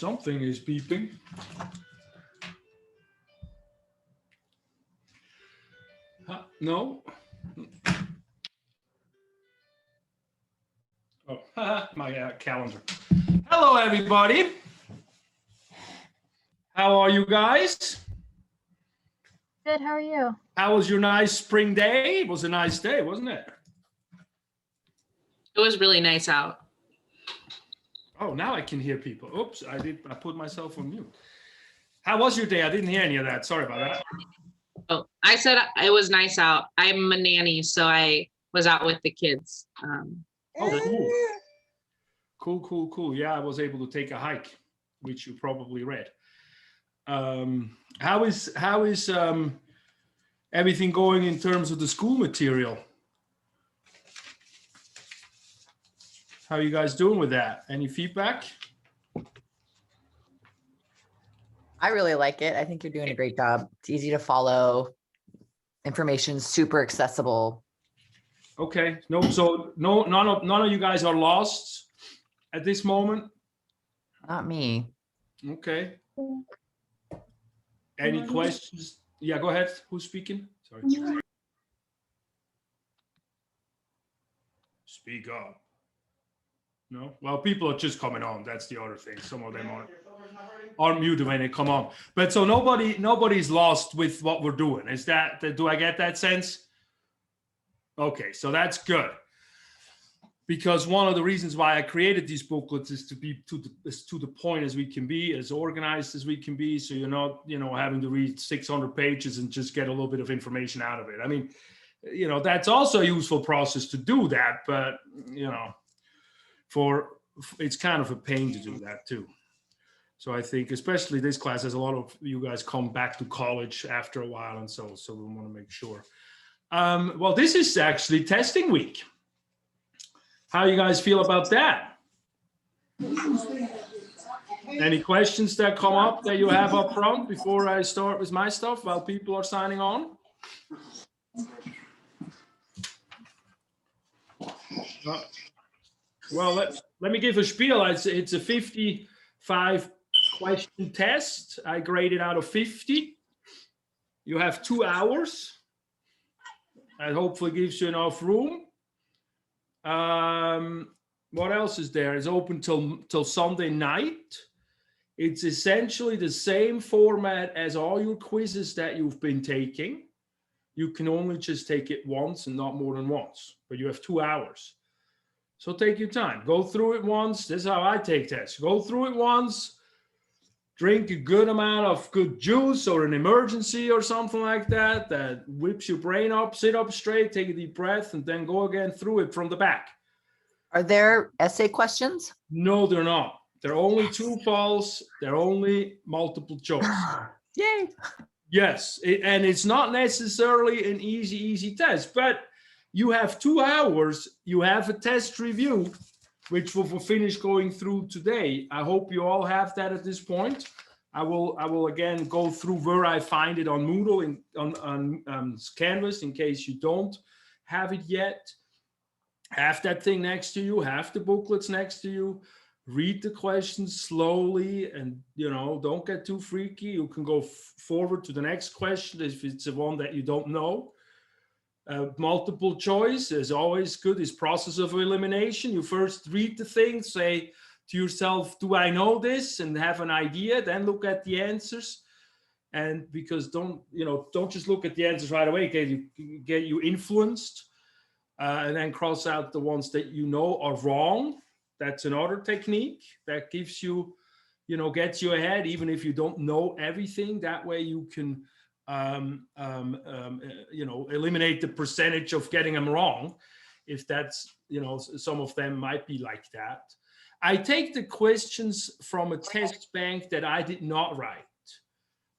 Something is beeping. No. Oh, my calendar. Hello, everybody. How are you guys? Good, how are you? How was your nice spring day? It was a nice day, wasn't it? It was really nice out. Oh, now I can hear people. Oops, I put myself on mute. How was your day? I didn't hear any of that. Sorry about that. Oh, I said it was nice out. I'm a nanny, so I was out with the kids. Oh, cool. Cool. Yeah, I was able to take a hike, which you probably read. How is everything going in terms of the school material? How are you guys doing with that? Any feedback? I really like it. I think you're doing a great job. It's easy to follow. Information's super accessible. Okay. So none of you guys are lost at this moment? Not me. Okay. Any questions? Yeah, go ahead. Who's speaking? Sorry. Speak up. No? Well, people are just coming on. That's the other thing. Some of them are muted when they come on. But so nobody's lost with what we're doing. Is that, do I get that sense? Okay, so that's good. Because one of the reasons why I created these booklets is to be as to the point as we can be, as organized as we can be. So you're not, having to read 600 pages and just get a little bit of information out of it. I mean, that's also a useful process to do that, but, it's kind of a pain to do that too. So I think especially this class, as a lot of you guys come back to college after a while, and so we want to make sure. Well, this is actually testing week. How you guys feel about that? Any questions that come up that you have up front before I start with my stuff while people are signing on? Well, let me give a spiel. It's a 55 question test. I graded out of 50. You have 2 hours. That hopefully gives you enough room. What else is there? It's open till Sunday night. It's essentially the same format as all your quizzes that you've been taking. You can only just take it once and not more than once, but you have 2 hours. So take your time, go through it once. This is how I take tests. Go through it once, drink a good amount of good juice or an emergency or something like that, that whips your brain up, sit up straight, take a deep breath, and then go again through it from the back. Are there essay questions? No, they're not. They're only true, false. They're only multiple choice. Yay. Yes, and it's not necessarily an easy test, but you have 2 hours. You have a test review, which we'll finish going through today. I hope you all have that at this point. I will again go through where I find it on Moodle on Canvas in case you don't have it yet. Have that thing next to you. Have the booklets next to you. Read the questions slowly, and don't get too freaky. You can go forward to the next question if it's the one that you don't know. Multiple choice is always good. Is process of elimination. You first read the thing, say to yourself, do I know this, and have an idea, then look at the answers. And because don't just look at the answers right away, get you influenced, and then cross out the ones that are wrong. That's another technique that gives you, gets you ahead, even if you don't know everything. That way you can eliminate the percentage of getting them wrong, if that's, some of them might be like that. I take the questions from a test bank that I did not write,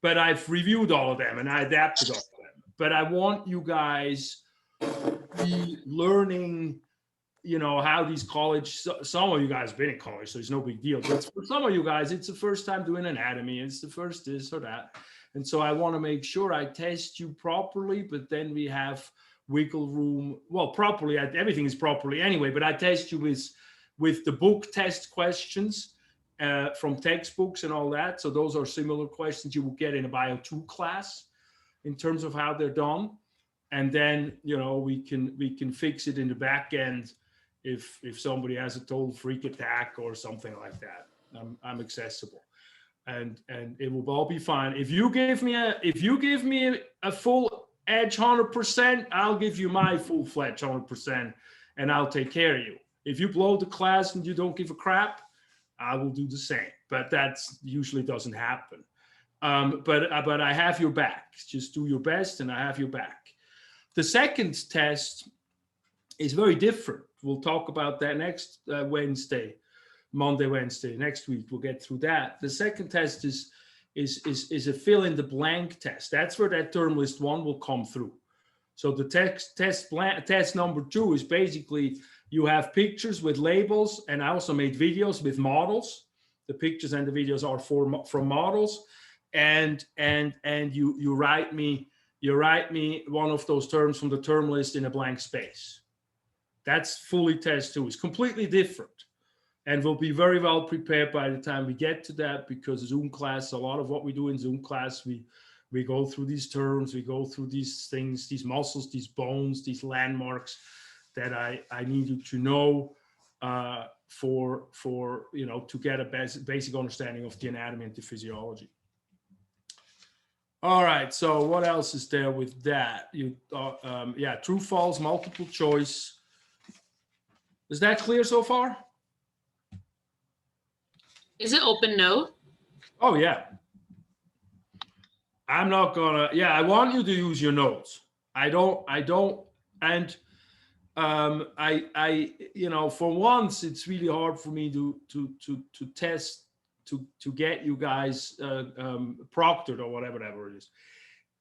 but I've reviewed all of them and I adapted all of them. But I want you guys to be learning, how these some of you guys have been in college, so it's no big deal. But for some of you guys, it's the first time doing anatomy. It's the first this or that. And so I want to make sure I test you properly, but then we have wiggle room. Well, properly, everything is properly anyway, but I test you with the book test questions. from textbooks and all that. So those are similar questions you will get in a Bio 2 class in terms of how they're done. And then, you know, we can fix it in the back end if somebody has a total freak attack or something like that. I'm accessible, and it will all be fine. If you give me a full edge 100%, I'll give you my full-fledged 100%, and I'll take care of you. If you blow the class and you don't give a crap, I will do the same. But that usually doesn't happen. But I have your back. Just do your best, and I have your back. The second test is very different. We'll talk about that next Wednesday, next week. We'll get through that. The second test is a fill in the blank test. That's where that term list 1 will come through. So the test number 2 is basically you have pictures with labels, and I also made videos with models. The pictures and the videos are from models, and you write me one of those terms from the term list in a blank space. That's fully test 2. It's completely different, and we'll be very well prepared by the time we get to that, because Zoom class, a lot of what we do in Zoom class, we go through these terms, we go through these things, these muscles, these bones, these landmarks that I need you to know for you know, to get a basic understanding of the anatomy and the physiology. All right, so what else is there with that? Yeah, true, false, multiple choice. Is that clear so far? Is it open note? Oh yeah. I'm not gonna, yeah, I want you to use your notes. I don't, and I, you know, for once, it's really hard for me to test, to get you guys proctored or whatever it is.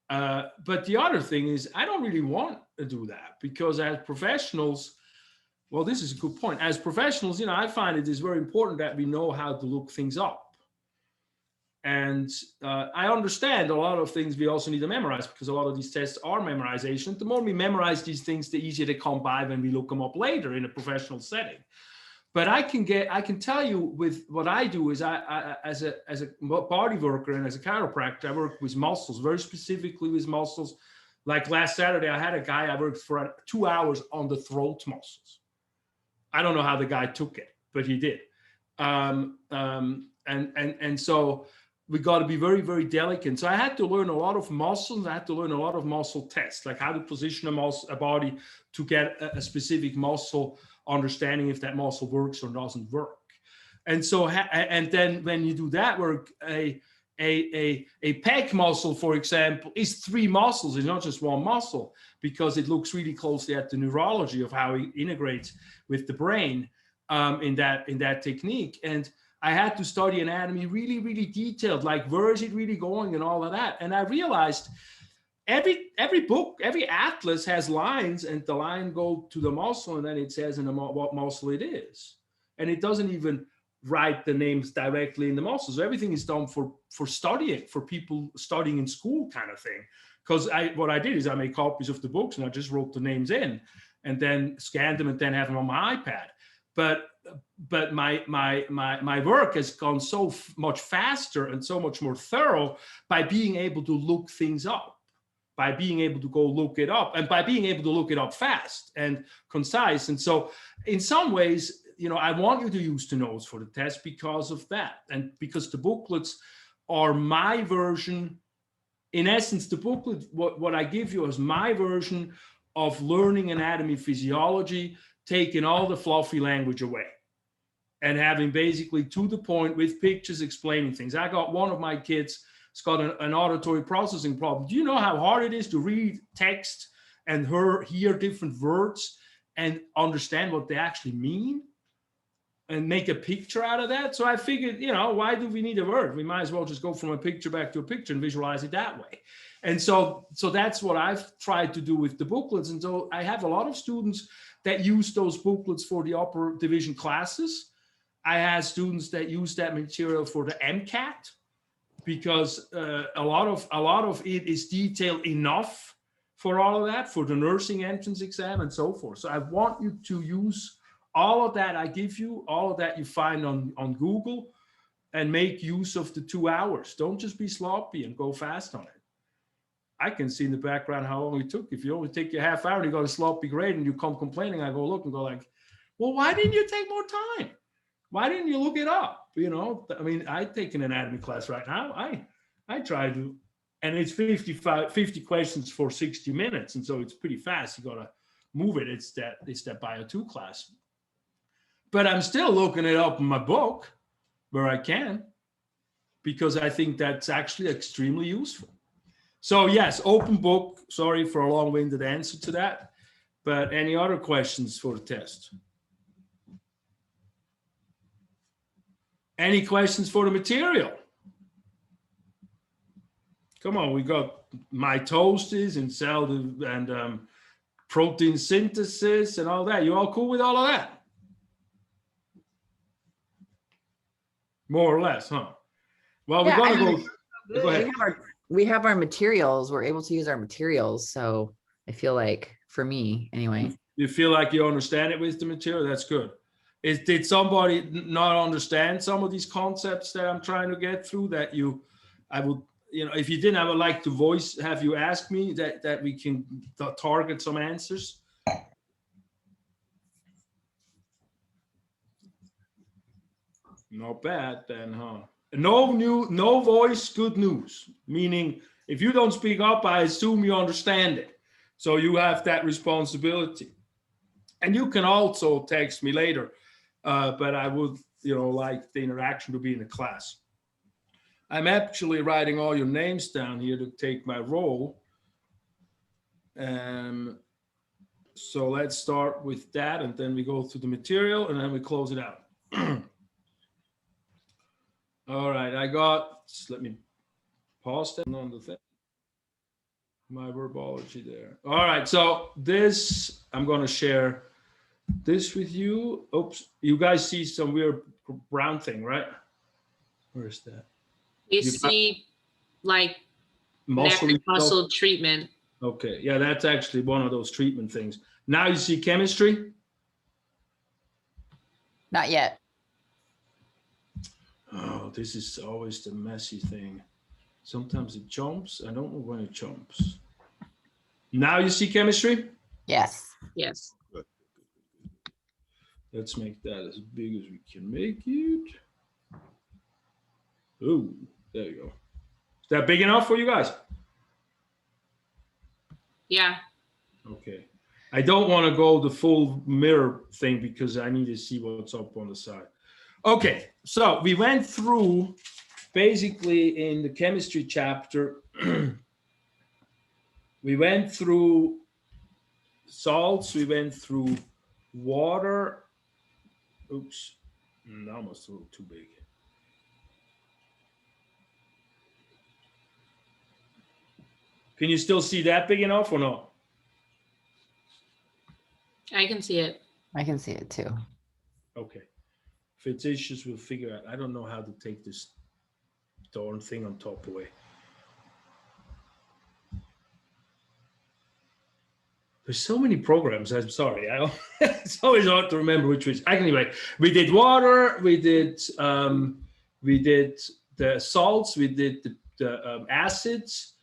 But the other thing is, I don't really want to do that, because as professionals, well, this is a good point. As professionals, you know, I find it is very important that we know how to look things up. And I understand a lot of things we also need to memorize, because a lot of these tests are memorization. The more we memorize these things, the easier they come by when we look them up later in a professional setting. But I can tell you, with what I do is I as a body worker and as a chiropractor, I work with muscles, very specifically with muscles. Like last Saturday, I had a guy I worked for 2 hours on the throat muscles. I don't know how the guy took it, but he did. And so we got to be very, very delicate. So I had to learn a lot of muscles. I had to learn a lot of muscle tests, like how to position a body to get a specific muscle, understanding if that muscle works or doesn't work. And so, and then when you do that work, a pec muscle, for example, is 3 muscles. It's not just one muscle, because it looks really closely at the neurology of how it integrates with the brain in that technique. And I had to study anatomy really, really detailed, like where is it really going and all of that. And I realized every book, every atlas has lines, and the line go to the muscle, and then it says in what muscle it is. And it doesn't even write the names directly in the muscles. So everything is done for studying, for people studying in school kind of thing. Because what I did is I made copies of the books, and I just wrote the names in and then scanned them and then have them on my iPad. But my work has gone so much faster and so much more thorough by being able to look things up, by being able to go look it up, and by being able to look it up fast and concise. And so in some ways, you know, I want you to use the notes for the test because of that. And because the booklets are my version. In essence, the booklet, what I give you is my version of learning anatomy, physiology, taking all the fluffy language away and having basically to the point with pictures explaining things. I got one of my kids, it's got an auditory processing problem. Do you know how hard it is to read text and hear different words and understand what they actually mean and make a picture out of that? So I figured, you know, why do we need a word? We might as well just go from a picture back to a picture and visualize it that way. And so that's what I've tried to do with the booklets. And so I have a lot of students that use those booklets for the upper division classes. I had students that use that material for the MCAT, because a lot of it is detailed enough for all of that, for the nursing entrance exam and so forth. So I want you to use all of that I give you, all of that you find on Google, and make use of the 2 hours. Don't just be sloppy and go fast on it. I can see in the background how long it took. If you only take your half hour and you got a sloppy grade and you come complaining, I go look and go like, well, why didn't you take more time? Why didn't you look it up? You know, I mean, I take an anatomy class right now. I try to, and it's 50 questions for 60 minutes. And so it's pretty fast. You got to move it. It's that Bio 2 class. But I'm still looking it up in my book where I can, because I think that's actually extremely useful. So yes, open book. Sorry for a long-winded answer to that. But any other questions for the test? Any questions for the material? Come on, we got mitosis and cell and protein synthesis and all that. You all cool with all of that? More or less, huh? Well, Yeah, we're I gonna mean, go ahead. we have our materials. We're able to use our materials. So I feel like, for me anyway. You feel like you understand it with the material? That's good. Did somebody not understand some of these concepts that I'm trying to get through that I would, you know, if you didn't, I would like to have you ask me that we can target some answers. Not bad then, huh? No voice, good news. Meaning, if you don't speak up, I assume you understand it. So you have that responsibility. And you can also text me later, but I would, you know, like the interaction to be in the class. I'm actually writing all your names down here to take my role. So let's start with that, and then we go through the material, and then we close it out. All right, let me pause that on the thing. My verbology there. All right, so I'm going to share this with you. Oops, you guys see some weird brown thing, right? Where is that? You see like muscle treatment. Okay, yeah, that's actually one of those treatment things. Now you see chemistry? Not yet. Oh, this is always the messy thing. Sometimes it jumps. I don't know when it jumps. Now you see chemistry? Yes. Yes. Good. Let's make that as big as we can make it. Oh, there you go. Is that big enough for you guys? Yeah. Okay. I don't want to go the full mirror thing because I need to see what's up on the side. Okay, so we went through basically in the chemistry chapter, we went through salts, we went through water. Oops, almost a little too big. Can you still see that big enough or not? I can see it. I can see it too. Okay. If it's issues, we'll figure out. I don't know how to take this darn thing on top away. There's so many programs. I'm sorry. It's always hard to remember which is. Anyway, we did water. We did the salts. We did the acids,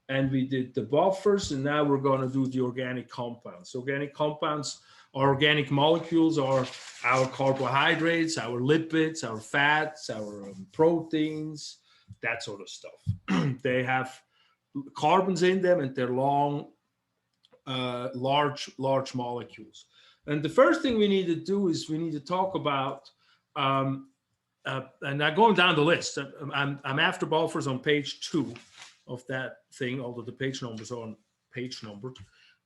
and we did the buffers. And now we're going to do the organic compounds. Organic compounds are organic molecules, are our carbohydrates, our lipids, our fats, our proteins, that sort of stuff. They have carbons in them, and they're long, large molecules. And the first thing we need to do is we need to talk about, and I'm going down the list. I'm after buffers on page 2 of that thing, although the page numbers aren't page numbered.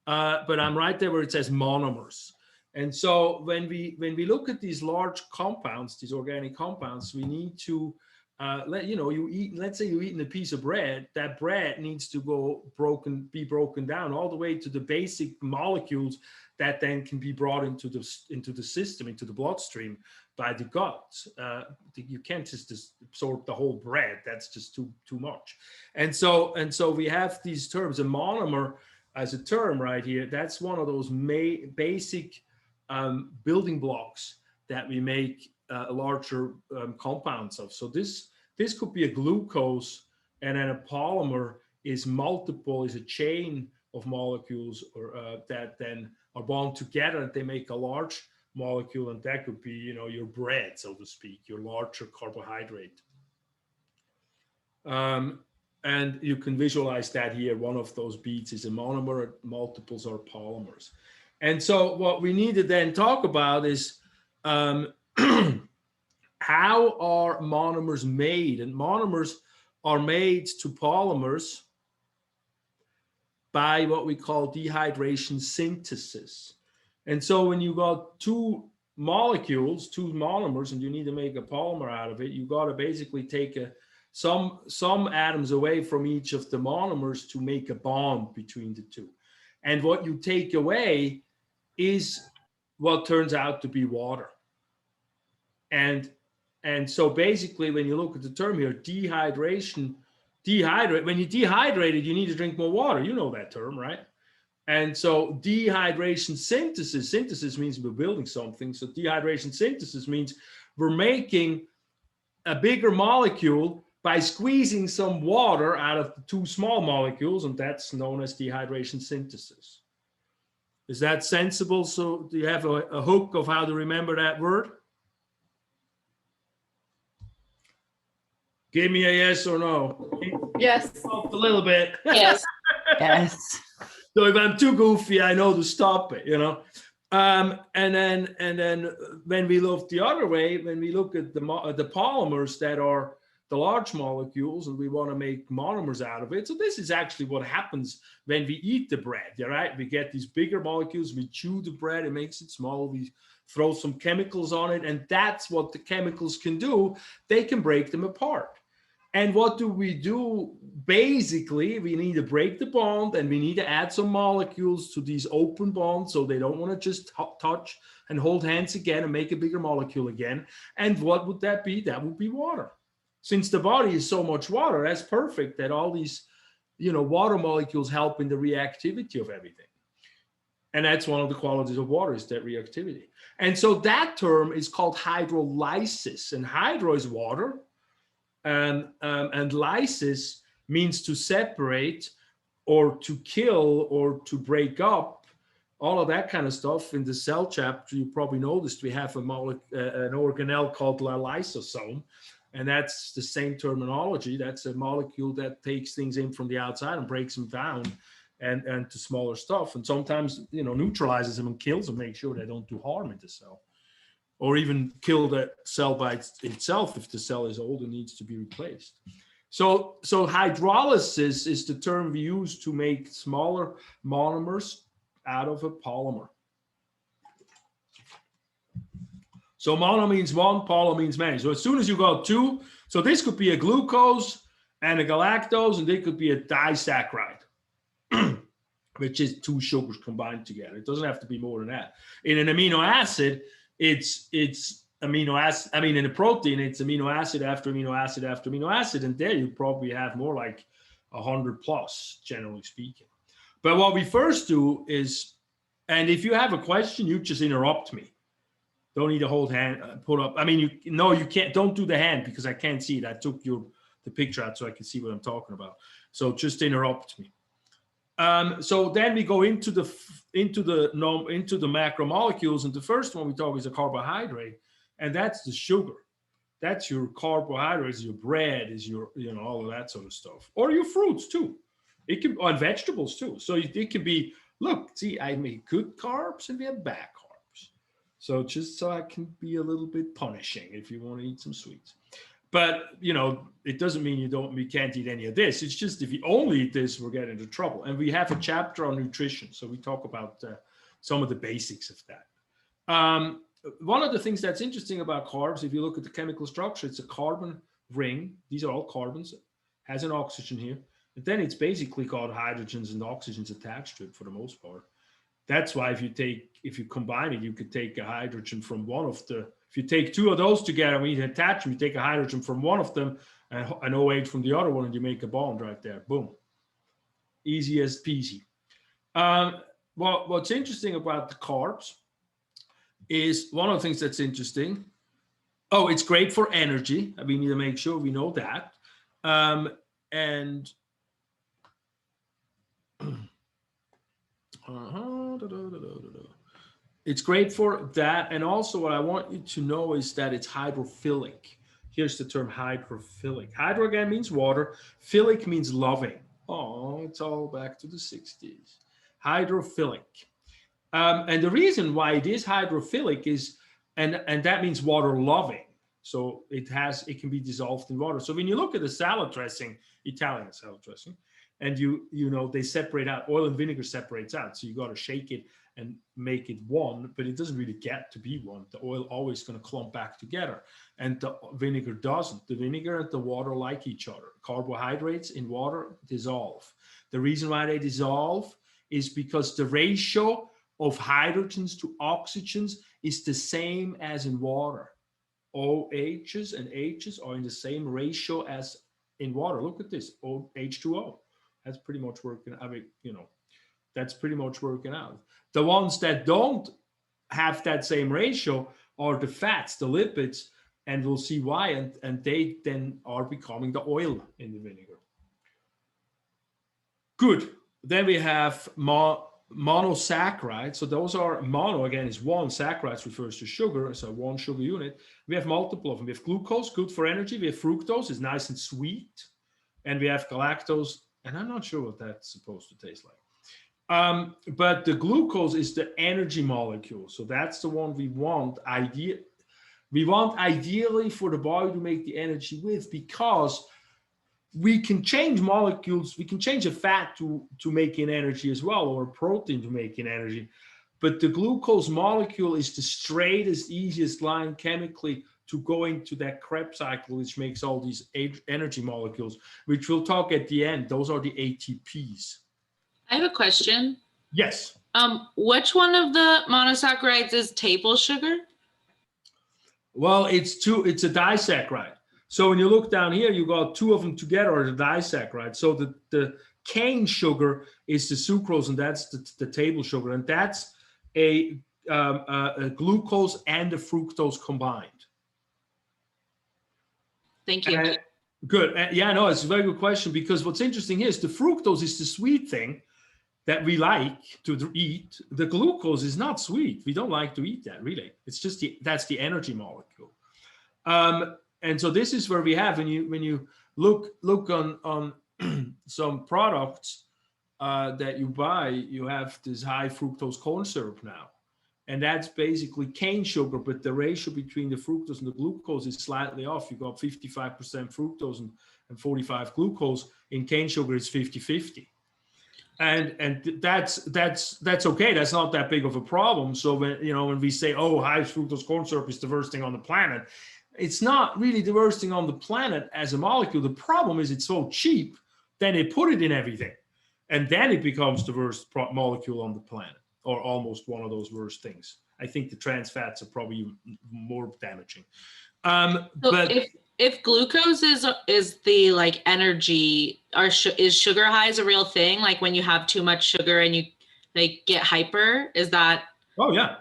But I'm right there where it says monomers. And so when we look at these large compounds, these organic compounds, we need to let's say you're eating a piece of bread. That bread needs to be broken down all the way to the basic molecules that then can be brought into the system, into the bloodstream by the gut. You can't just absorb the whole bread. That's just too much. And so we have these terms. A monomer as a term right here, that's one of those basic building blocks that we make larger compounds of. So this could be a glucose, and then a polymer is a chain of molecules that then are bound together and they make a large molecule, and that could be, your bread, so to speak, your larger carbohydrate. And you can visualize that here. One of those beads is a monomer, multiples are polymers. And so what we need to then talk about is how are monomers made? And monomers are made to polymers by what we call dehydration synthesis. And so when you got two molecules, two monomers, and you need to make a polymer out of it, you got to basically take some atoms away from each of the monomers to make a bond between the two. And what you take away is what turns out to be water. And so basically, when you look at the term here, when you dehydrate it, you need to drink more water. You know that term, right? And so dehydration synthesis means we're building something. So dehydration synthesis means we're making a bigger molecule by squeezing some water out of the two small molecules, and that's known as dehydration synthesis. Is that sensible? So do you have a hook of how to remember that word? Give me a yes or no. Yes. A little bit. Yes. Yes. So if I'm too goofy, I know to stop it, And then when we look the other way, when we look at the polymers that are the large molecules, and we want to make monomers out of it. So this is actually what happens when we eat the bread, right? We get these bigger molecules, we chew the bread, it makes it small, we throw some chemicals on it, and that's what the chemicals can do. They can break them apart. And what do? Basically, we need to break the bond, and we need to add some molecules to these open bonds, so they don't want to just touch and hold hands again and make a bigger molecule again. And what would that be? That would be water. Since the body is so much water, that's perfect that all these, water molecules help in the reactivity of everything. And that's one of the qualities of water, is that reactivity. And so that term is called hydrolysis, and hydro is water. And lysis means to separate or to kill or to break up, all of that kind of stuff. In the cell chapter, you probably noticed we have an organelle called a lysosome, and that's the same terminology. That's a molecule that takes things in from the outside and breaks them down and to smaller stuff, and sometimes neutralizes them and kills them, make sure they don't do harm in the cell. Or even kill the cell by itself if the cell is old and needs to be replaced. So hydrolysis is the term we use to make smaller monomers out of a polymer. So mono means one, poly means many. So as soon as you got two, so this could be a glucose and a galactose, and it could be a disaccharide, which is two sugars combined together. It doesn't have to be more than that. In an amino acid, it's amino acid. I mean, in a protein, it's amino acid after amino acid after amino acid, and there you probably have more like 100 plus, generally speaking. But what we first do is, and if you have a question, you just interrupt me. Don't need to hold hand, put up. I mean, you can't. Don't do the hand because I can't see it. I took the picture out so I can see what I'm talking about. So just interrupt me. So then we go into the macromolecules, and the first one we talk is a carbohydrate, and that's the sugar. That's your carbohydrates, your bread, is your all of that sort of stuff, or your fruits too. It can on vegetables too. So it can be. Look, see, I make good carbs and we have bad carbs. So just so I can be a little bit punishing if you want to eat some sweets. But, it doesn't mean we can't eat any of this. It's just if you only eat this, we're getting into trouble. And we have a chapter on nutrition. So we talk about some of the basics of that. One of the things that's interesting about carbs, if you look at the chemical structure, it's a carbon ring. These are all carbons, has an oxygen here. And then it's basically got hydrogens and oxygens attached to it for the most part. That's why if you combine it, you could take a hydrogen from one of the, if you take two of those together and you attach them, you take a hydrogen from one of them and an OH from the other one, and you make a bond right there. Boom. Easy as peasy. What's interesting about the carbs is, one of the things that's interesting Oh, it's great for energy. We need to make sure we know that. And it's great for that. And also what I want you to know is that it's hydrophilic. Here's the term hydrophilic. Hydro again means water. Philic means loving. Oh, it's all back to the 60s. Hydrophilic. And the reason why it is hydrophilic is, and that means water loving. So it can be dissolved in water. So when you look at the salad dressing, Italian salad dressing, and you know, they separate out, oil and vinegar separates out. So you got to shake it and make it one, but it doesn't really get to be one. The oil always going to clump back together, and the vinegar doesn't. The vinegar and the water like each other. Carbohydrates in water dissolve. The reason why they dissolve is because the ratio of hydrogens to oxygens is the same as in water. OHs and H's are in the same ratio as in water. Look at this, H2O. That's pretty much working. I mean, you know, that's pretty much working out. The ones that don't have that same ratio are the fats, the lipids, and we'll see why. And they then are becoming the oil in the vinegar. Good. Then we have monosaccharides. So those are, mono again is one, saccharides refers to sugar, so one sugar unit. We have multiple of them. We have glucose, good for energy. We have fructose, is nice and sweet. And we have galactose, and I'm not sure what that's supposed to taste like. But the glucose is the energy molecule. So that's the one we want. We want ideally for the body to make the energy with, because we can change molecules. We can change a fat to making energy as well, or a protein to making energy. But the glucose molecule is the straightest, easiest line chemically to go into that Krebs cycle, which makes all these energy molecules, which we'll talk at the end. Those are the ATPs. I have a question. Yes. Which one of the monosaccharides is table sugar? Well, it's a disaccharide. So when you look down here, you got two of them together are the disaccharide. So the cane sugar is the sucrose, and that's the table sugar, and that's a glucose and a fructose combined. Thank you. Good. Yeah, no, it's a very good question, because what's interesting here is the fructose is the sweet thing that we like to eat. The glucose is not sweet. We don't like to eat that, really. It's just that's the energy molecule. And so this is where we have, when you look on some products that you buy, you have this high fructose corn syrup now. And that's basically cane sugar, but the ratio between the fructose and the glucose is slightly off. You got 55% fructose and 45 glucose. In cane sugar, it's 50-50. And that's okay. That's not that big of a problem. So when we say, oh, high fructose corn syrup is the worst thing on the planet, it's not really the worst thing on the planet as a molecule. The problem is it's so cheap, then they put it in everything, and then it becomes the worst molecule on the planet, or almost one of those worst things. I think the trans fats are probably more damaging. But if glucose is the like energy, or is sugar highs a real thing? Like when you have too much sugar and you like get hyper, is that? Oh yeah.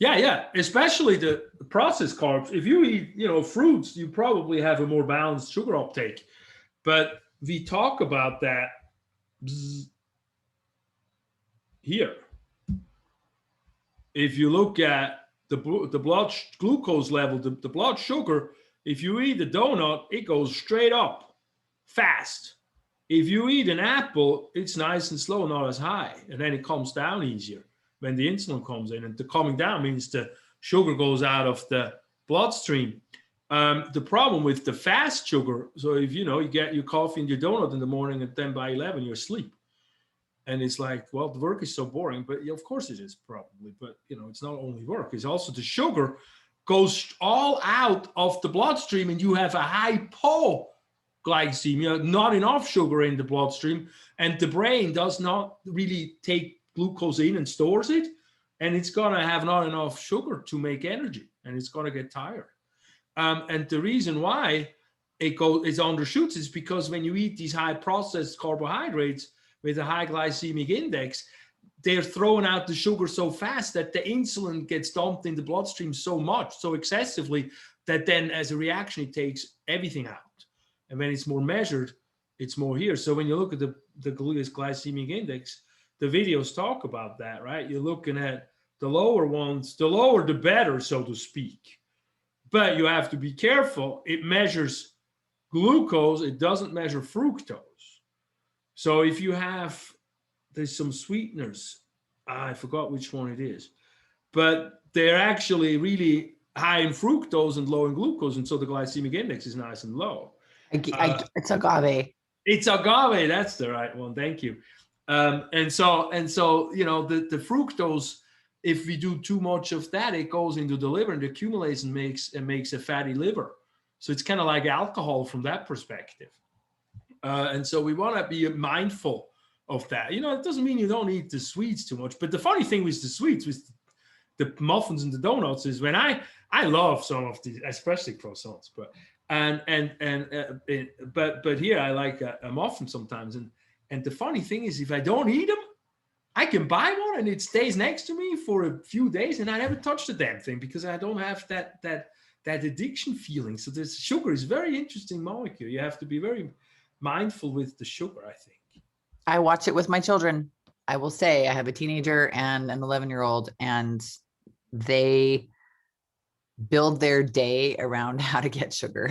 Yeah. Especially the processed carbs. If you eat, fruits, you probably have a more balanced sugar uptake. But we talk about that here. If you look at the blood glucose level, the blood sugar, if you eat a donut, it goes straight up fast. If you eat an apple, it's nice and slow, not as high, and then it comes down easier when the insulin comes in. And the coming down means the sugar goes out of the bloodstream. The problem with the fast sugar, so if you get your coffee and your donut in the morning, and then by 11 you're asleep. And it's like, well, the work is so boring, but of course it is probably, but it's not only work, it's also the sugar goes all out of the bloodstream, and you have a hypoglycemia, not enough sugar in the bloodstream, and the brain does not really take glucose in and stores it, and it's gonna have not enough sugar to make energy, and it's gonna get tired. And the reason why it undershoots is because when you eat these high processed carbohydrates with a high glycemic index, they're throwing out the sugar so fast that the insulin gets dumped in the bloodstream so much, so excessively, that then as a reaction, it takes everything out. And when it's more measured, it's more here. So when you look at the glycemic index, the videos talk about that, right? You're looking at the lower ones, the lower the better, so to speak. But you have to be careful. It measures glucose, it doesn't measure fructose. So if you have, there's some sweeteners, I forgot which one it is, but they're actually really high in fructose and low in glucose, and so the glycemic index is nice and low. It's agave. It's agave, that's the right one, thank you. And so you know, the fructose, if we do too much of that, it goes into the liver and accumulates and makes a fatty liver. So it's kind of like alcohol from that perspective. And so we want to be mindful of that. You know, it doesn't mean you don't eat the sweets too much, but the funny thing with the sweets, with the muffins and the donuts, is when I love some of these, especially croissants, but here I like a muffin sometimes, and the funny thing is, if I don't eat them, I can buy one and it stays next to me for a few days, and I never touch the damn thing because I don't have that addiction feeling. So this sugar is a very interesting molecule. You have to be very mindful with the sugar, I think. I watch it with my children. I will say I have a teenager and an 11-year-old, and they build their day around how to get sugar.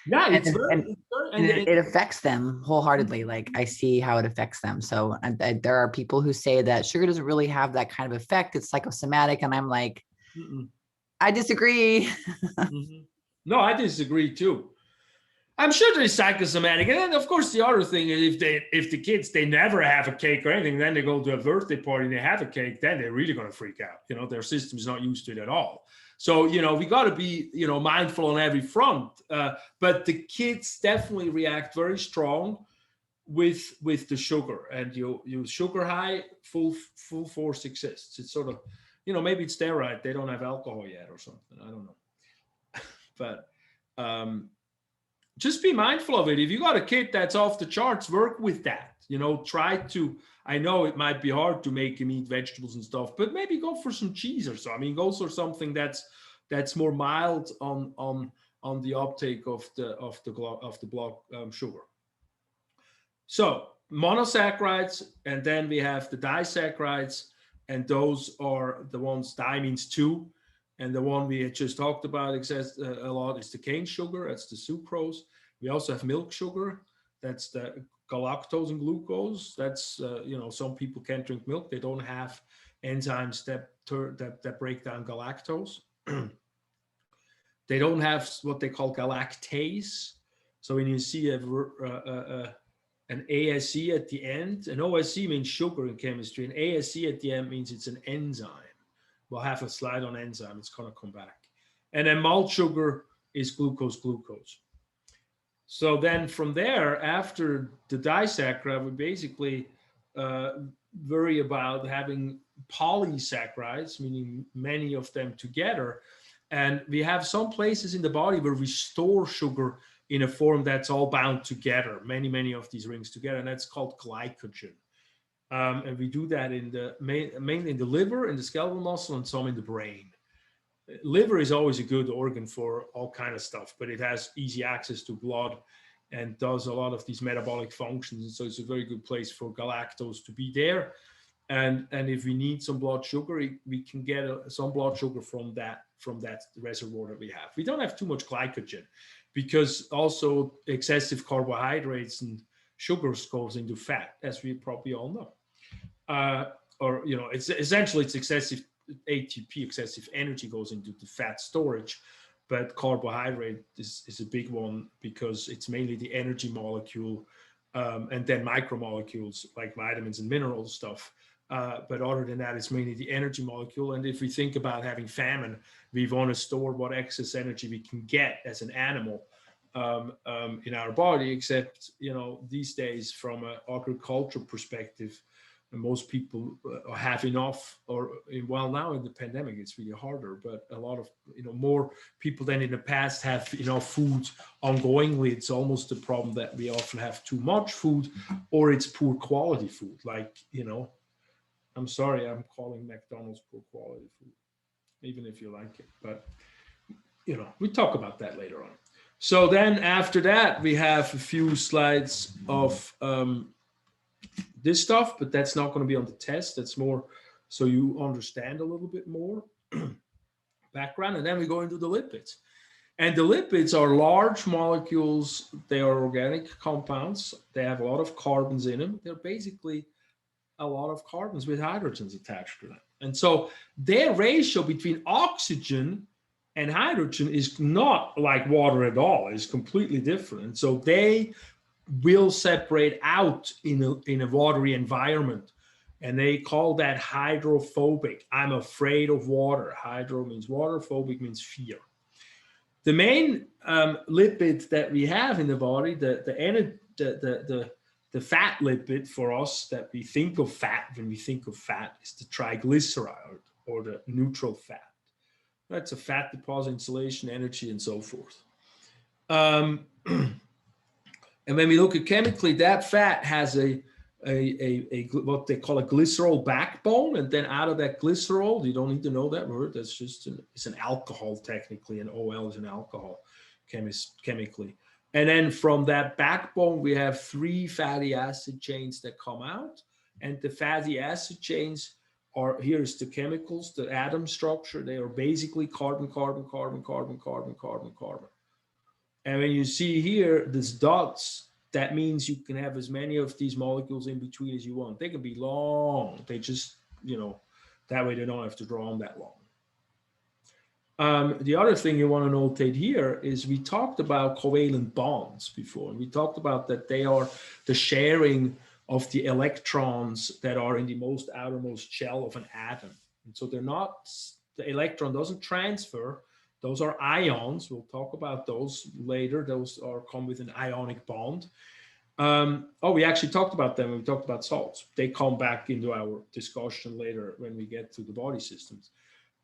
Yeah, it affects them wholeheartedly. Like, I see how it affects them. So there are people who say that sugar doesn't really have that kind of effect. It's psychosomatic. And I'm like, I disagree. No, I disagree too. I'm sure there's psychosomatic. And then, of course, the other thing is, if the kids, they never have a cake or anything, then they go to a birthday party and they have a cake, then they're really going to freak out. You know, their system's not used to it at all. So, you know, we got to be, you know, mindful on every front. But the kids definitely react very strong with the sugar, and you sugar high, full force exists. It's sort of, you know, maybe it's steroid. They don't have alcohol yet or something. I don't know. But just be mindful of it. If you got a kid that's off the charts, work with that. You know, try to, I know it might be hard to make him eat vegetables and stuff, but maybe go for some cheese or so. I mean, go for something that's more mild on the uptake of the blood sugar. So monosaccharides, and then we have the disaccharides, and those are the ones, di means 2. And the one we had just talked about a lot is the cane sugar. That's the sucrose. We also have milk sugar. That's the galactose and glucose. That's, you know, some people can't drink milk. They don't have enzymes that break down galactose. They don't have what they call galactase. So when you see an ASE at the end, an OSE means sugar in chemistry. An ASE at the end means it's an enzyme. We'll have a slide on enzyme. It's going to come back. And then malt sugar is glucose. So then from there, after the disaccharide, we basically worry about having polysaccharides, meaning many of them together. And we have some places in the body where we store sugar in a form that's all bound together, many of these rings together, and that's called glycogen. And we do that mainly in the liver, in the skeletal muscle, and some in the brain. Liver is always a good organ for all kind of stuff, but it has easy access to blood and does a lot of these metabolic functions. And so it's a very good place for galactose to be there. And if we need some blood sugar, we can get some blood sugar from that reservoir that we have. We don't have too much glycogen, because also excessive carbohydrates and sugars goes into fat, as we probably all know. Or, you know, it's essentially excessive ATP, excessive energy goes into the fat storage, but carbohydrate is a big one because it's mainly the energy molecule, and then micromolecules like vitamins and mineral stuff. But other than that, it's mainly the energy molecule. And if we think about having famine, we want to store what excess energy we can get as an animal in our body, except, you know, these days from an agricultural perspective, and most people have enough, or well, now in the pandemic it's really harder, but a lot of more people than in the past have enough food ongoingly. It's almost the problem that we often have too much food, or it's poor quality food. Like, I'm sorry, I'm calling McDonald's poor quality food, even if you like it, but we talk about that later on. So then after that, we have a few slides of this stuff, but that's not going to be on the test. That's more so you understand a little bit more background. And then we go into the lipids. And the lipids are large molecules. They are organic compounds. They have a lot of carbons in them. They're basically a lot of carbons with hydrogens attached to them. And so their ratio between oxygen and hydrogen is not like water at all. It's completely different. And so they will separate out in a watery environment, and they call that hydrophobic. I'm afraid of water. Hydro means water, phobic means fear. The main lipid that we have in the body, the fat lipid for us that we think of fat when we think of fat, is the triglyceride, or the neutral fat. That's a fat deposit, insulation, energy, and so forth. And when we look at chemically, that fat has a what they call a glycerol backbone, and then out of that glycerol, you don't need to know that word. That's just it's an alcohol technically, and OL is an alcohol chemically. And then from that backbone, we have 3 fatty acid chains that come out, and the fatty acid chains are, here's the chemicals, the atom structure. They are basically carbon, carbon, carbon, carbon, carbon, carbon, carbon. And when you see here, these dots, that means you can have as many of these molecules in between as you want. They can be long. They just, that way they don't have to draw them that long. The other thing you want to notate here is we talked about covalent bonds before. And we talked about that they are the sharing of the electrons that are in the most outermost shell of an atom. And so they're not, the electron doesn't transfer. Those are ions. We'll talk about those later. Those come with an ionic bond. We actually talked about them when we talked about salts. They come back into our discussion later when we get to the body systems.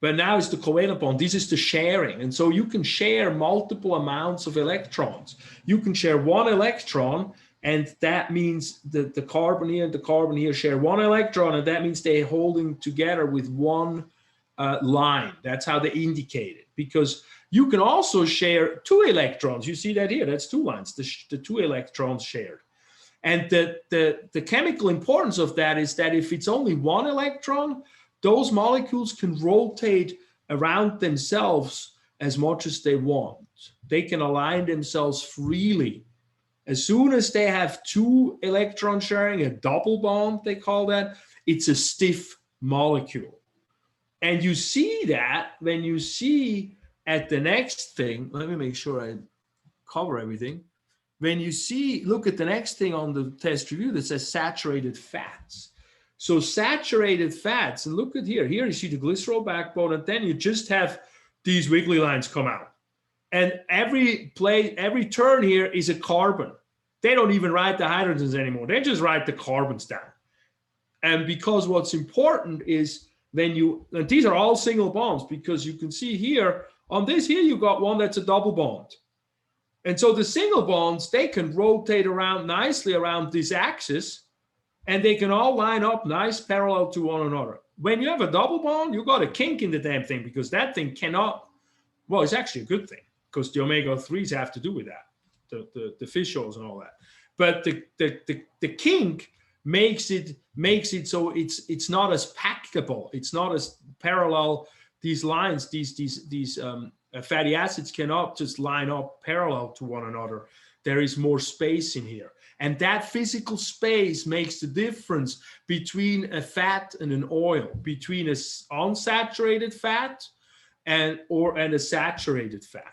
But now it's the covalent bond. This is the sharing. And so you can share multiple amounts of electrons. You can share 1 electron, and that means that the carbon here and the carbon here share 1 electron, and that means they're holding together with 1 line. That's how they indicate it, because you can also share 2 electrons. You see that here, that's 2 lines, the 2 electrons shared. And the chemical importance of that is that if it's only 1 electron, those molecules can rotate around themselves as much as they want. They can align themselves freely. As soon as they have 2 electron sharing, a double bond, they call that, it's a stiff molecule. And you see that when you see at the next thing, let me make sure I cover everything. When you see, look at the next thing on the test review that says saturated fats. So saturated fats, and look at here you see the glycerol backbone, and then you just have these wiggly lines come out. And every turn here is a carbon. They don't even write the hydrogens anymore. They just write the carbons down. And because what's important is and these are all single bonds, because you can see here, on this here, you got one that's a double bond. And so the single bonds, they can rotate around nicely around this axis, and they can all line up nice parallel to one another. When you have a double bond, you got a kink in the damn thing, because that thing cannot, well, it's actually a good thing, because the omega-3s have to do with that, the fish oils and all that. But the kink makes it so it's not as packable. It's not as parallel. These lines, these fatty acids cannot just line up parallel to one another. There is more space in here. And that physical space makes the difference between a fat and an oil, between an unsaturated fat and a saturated fat.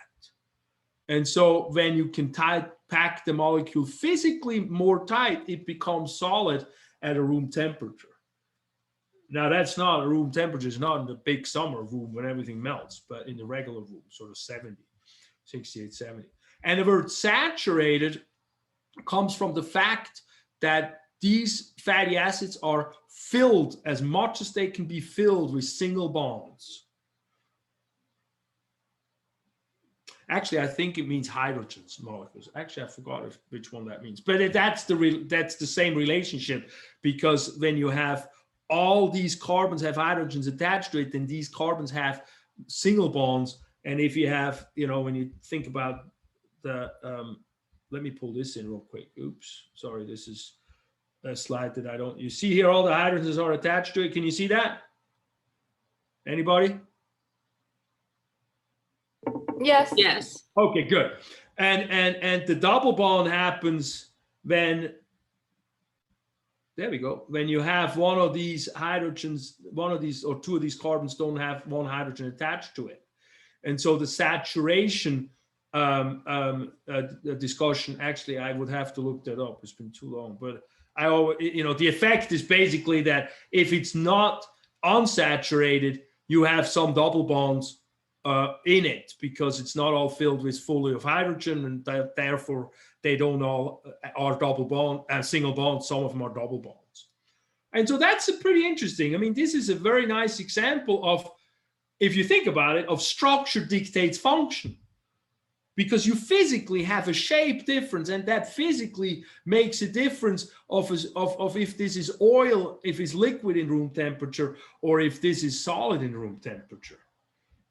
And so when you can pack the molecule physically more tight, it becomes solid at a room temperature. Now, that's not a room temperature. It's not in the big summer room when everything melts, but in the regular room, sort of 68, 70. And the word saturated comes from the fact that these fatty acids are filled as much as they can be filled with single bonds. Actually, I think it means hydrogens molecules. Actually, I forgot which one that means. But that's the same relationship, because when you have all these carbons have hydrogens attached to it, then these carbons have single bonds. And if you have, when you think about the, let me pull this in real quick. Oops, sorry, this is a slide that I don't, you see here all the hydrogens are attached to it. Can you see that? Anybody? Yes. Yes. Okay, good. And the double bond happens when, there we go, when you have one of these hydrogens, one of these or two of these carbons don't have one hydrogen attached to it. And so the saturation discussion, actually, I would have to look that up. It's been too long. But I always, the effect is basically that if it's not unsaturated, you have some double bonds in it, because it's not all filled with fully of hydrogen, and therefore they don't all are double bond and single bonds. Some of them are double bonds. And so that's pretty interesting. I mean, this is a very nice example of, if you think about it, of structure dictates function, because you physically have a shape difference, and that physically makes a difference of if this is oil, if it's liquid in room temperature, or if this is solid in room temperature.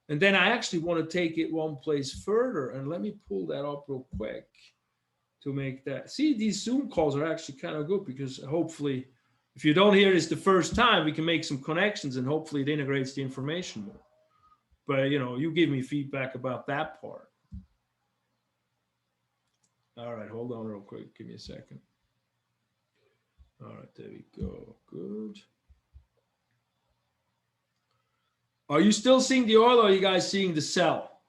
And then I actually want to take it one place further, and let me pull that up real quick to make that. See, these Zoom calls are actually kind of good, because hopefully, if you don't hear this the first time, we can make some connections, and hopefully it integrates the information more. But, you give me feedback about that part. All right, hold on real quick. Give me a second. All right, there we go. Good. Are you still seeing the oil, or are you guys seeing the cell?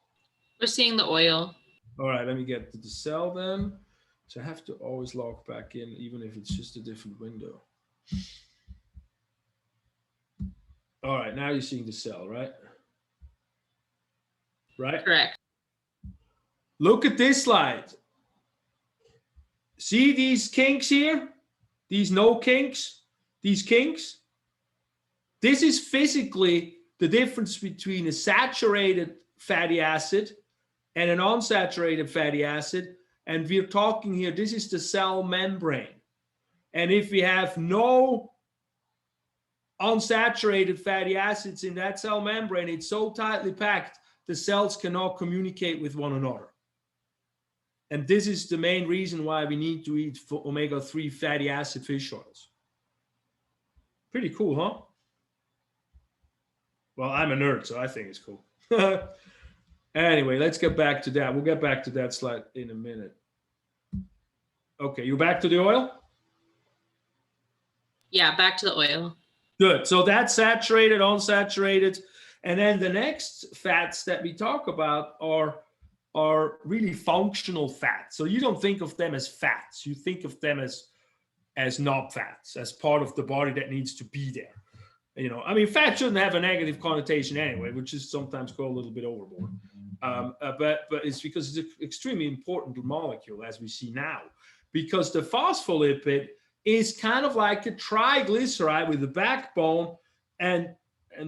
We're seeing the oil. All right, let me get to the cell then. So I have to always log back in, even if it's just a different window. All right, now you're seeing the cell, right? Right? Correct. Look at this slide. See these kinks here? These no kinks? These kinks? This is physically the difference between a saturated fatty acid and an unsaturated fatty acid. And we're talking here, this is the cell membrane. And if we have no unsaturated fatty acids in that cell membrane, it's so tightly packed, the cells cannot communicate with one another. And this is the main reason why we need to eat omega-3 fatty acid fish oils. Pretty cool, huh? Well, I'm a nerd, so I think it's cool. Anyway, let's get back to that. We'll get back to that slide in a minute. Okay, you back to the oil? Yeah, back to the oil. Good. So that's saturated, unsaturated. And then the next fats that we talk about are really functional fats. So you don't think of them as fats. You think of them as not fats, as part of the body that needs to be there. I mean, fat shouldn't have a negative connotation anyway, which is sometimes go a little bit overboard. But it's because it's an extremely important molecule, as we see now, because the phospholipid is kind of like a triglyceride with a backbone and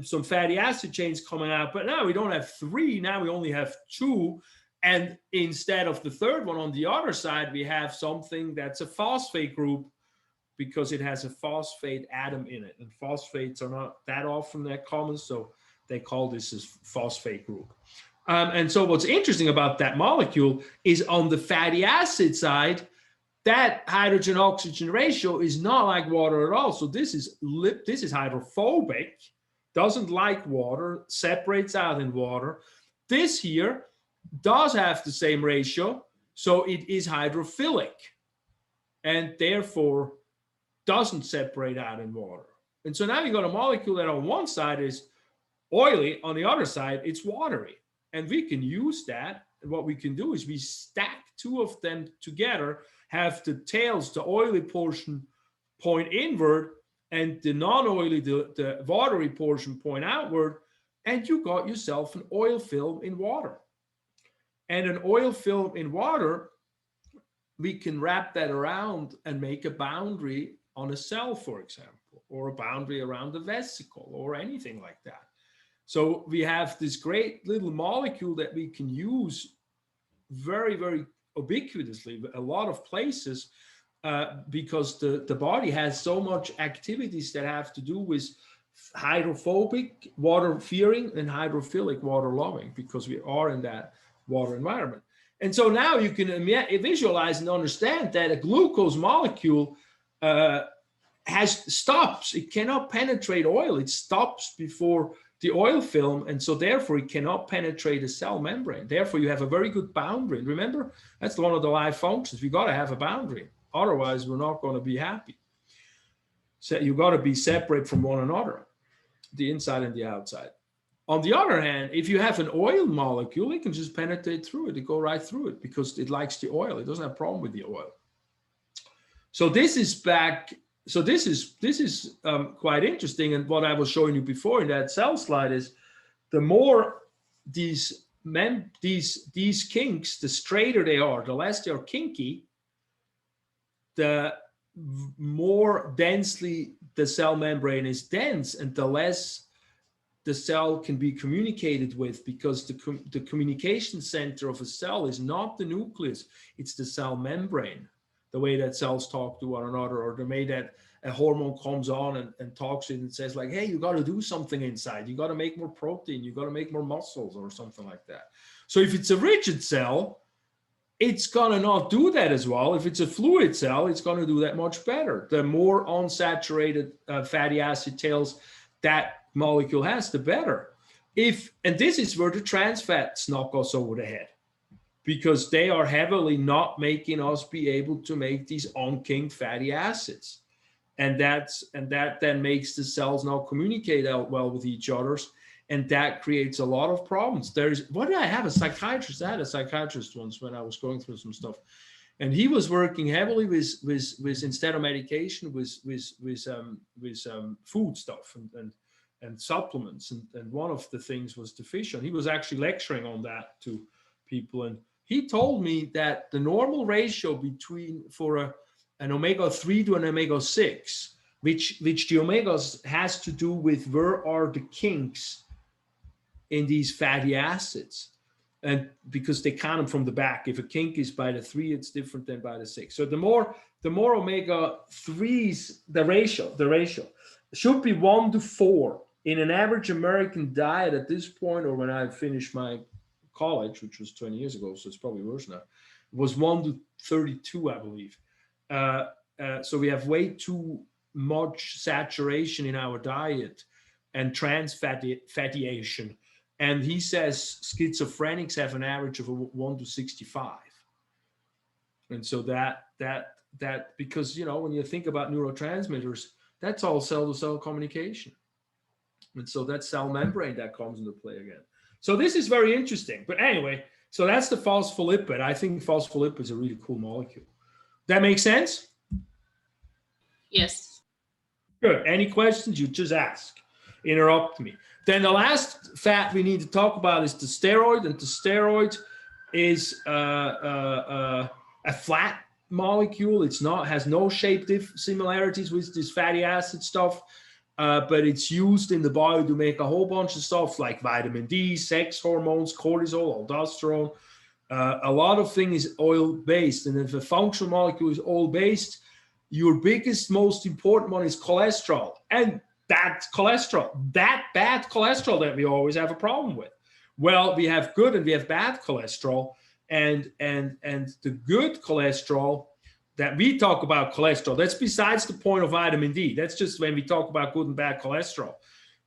some fatty acid chains coming out. But now we don't have three. Now we only have two. And instead of the third one on the other side, we have something that's a phosphate group, because it has a phosphate atom in it. And phosphates are not that often that common, so they call this as phosphate group. And so what's interesting about that molecule is on the fatty acid side, that hydrogen-oxygen ratio is not like water at all. So this is hydrophobic, doesn't like water, separates out in water. This here does have the same ratio, so it is hydrophilic, and therefore doesn't separate out in water. And so now you got a molecule that on one side is oily, on the other side it's watery. And we can use that. And what we can do is we stack two of them together, have the tails, the oily portion, point inward, and the non-oily, the watery portion, point outward, and you got yourself an oil film in water. And an oil film in water, we can wrap that around and make a boundary on a cell, for example, or a boundary around a vesicle or anything like that. So we have this great little molecule that we can use very, very ubiquitously, a lot of places, because the body has so much activities that have to do with hydrophobic, water-fearing, and hydrophilic, water-loving, because we are in that water environment. And so now you can visualize and understand that a glucose molecule stops. It cannot penetrate oil. It stops before the oil film, and so therefore it cannot penetrate a cell membrane. Therefore, you have a very good boundary. Remember, that's one of the life functions. We got to have a boundary. Otherwise, we're not going to be happy. So you got to be separate from one another, the inside and the outside. On the other hand, if you have an oil molecule, it can just penetrate through it. It go right through it because it likes the oil. It doesn't have a problem with the oil. So this is back. So this is quite interesting. And what I was showing you before in that cell slide is the more these kinks, the straighter they are, the less they are kinky, the more densely the cell membrane is dense, and the less the cell can be communicated with, because the communication center of a cell is not the nucleus, it's the cell membrane. The way that cells talk to one another, or the way that a hormone comes on and talks in and says like, hey, you got to do something inside. You got to make more protein. You got to make more muscles or something like that. So if it's a rigid cell, it's going to not do that as well. If it's a fluid cell, it's going to do that much better. The more unsaturated fatty acid tails that molecule has, the better. And this is where the trans fats knock us over the head, because they are heavily not making us be able to make these unkinked fatty acids. And that then makes the cells not communicate out well with each other. And that creates a lot of problems. What did I have? A psychiatrist. I had a psychiatrist once when I was going through some stuff. And he was working heavily with instead of medication, with food stuff and supplements. And one of the things was Diffusion. He was actually lecturing on that to people. And he told me that the normal ratio for an omega-3 to an omega-6, which the omegas has to do with where are the kinks in these fatty acids, and because they count them from the back. If a kink is by the 3, it's different than by the 6. So the more omega-3s, the ratio should be 1 to 4 in an average American diet at this point, or when I finished my college, which was 20 years ago, so it's probably worse now, it was 1 to 32, I believe. So we have way too much saturation in our diet and trans fattiation. And he says schizophrenics have an average of 1 to 65. And so that because, you know, when you think about neurotransmitters, that's all cell-to-cell communication. And so that's cell membrane that comes into play again. So this is very interesting. But anyway, so that's the phospholipid. I think phospholipid is a really cool molecule. That makes sense? Yes. Good. Any questions, you just ask. Interrupt me. Then the last fat we need to talk about is the steroid. And the steroid is a flat molecule. Has no shape similarities with this fatty acid stuff, but it's used in the body to make a whole bunch of stuff like vitamin D, sex hormones, cortisol, aldosterone. A lot of things is oil-based. And if a functional molecule is oil-based, your biggest, most important one is cholesterol. And that bad cholesterol that we always have a problem with. Well, we have good and we have bad cholesterol. And the good cholesterol that we talk about cholesterol, that's besides the point of vitamin D. That's just when we talk about good and bad cholesterol.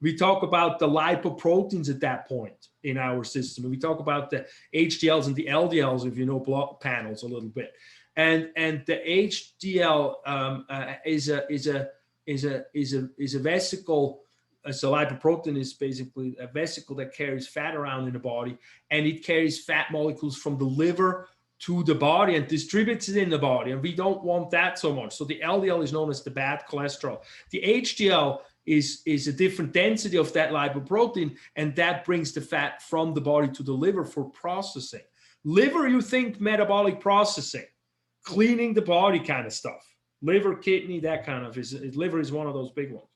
We talk about the lipoproteins at that point in our system. And we talk about the HDLs and the LDLs, if you know blood panels a little bit. And the HDL is a vesicle. So lipoprotein is basically a vesicle that carries fat around in the body, and it carries fat molecules from the liver to the body and distributes it in the body. And we don't want that so much. So the LDL is known as the bad cholesterol. The HDL is a different density of that lipoprotein, and that brings the fat from the body to the liver for processing. Liver, you think metabolic processing, cleaning the body kind of stuff. liver, kidney, that kind of liver is one of those big ones.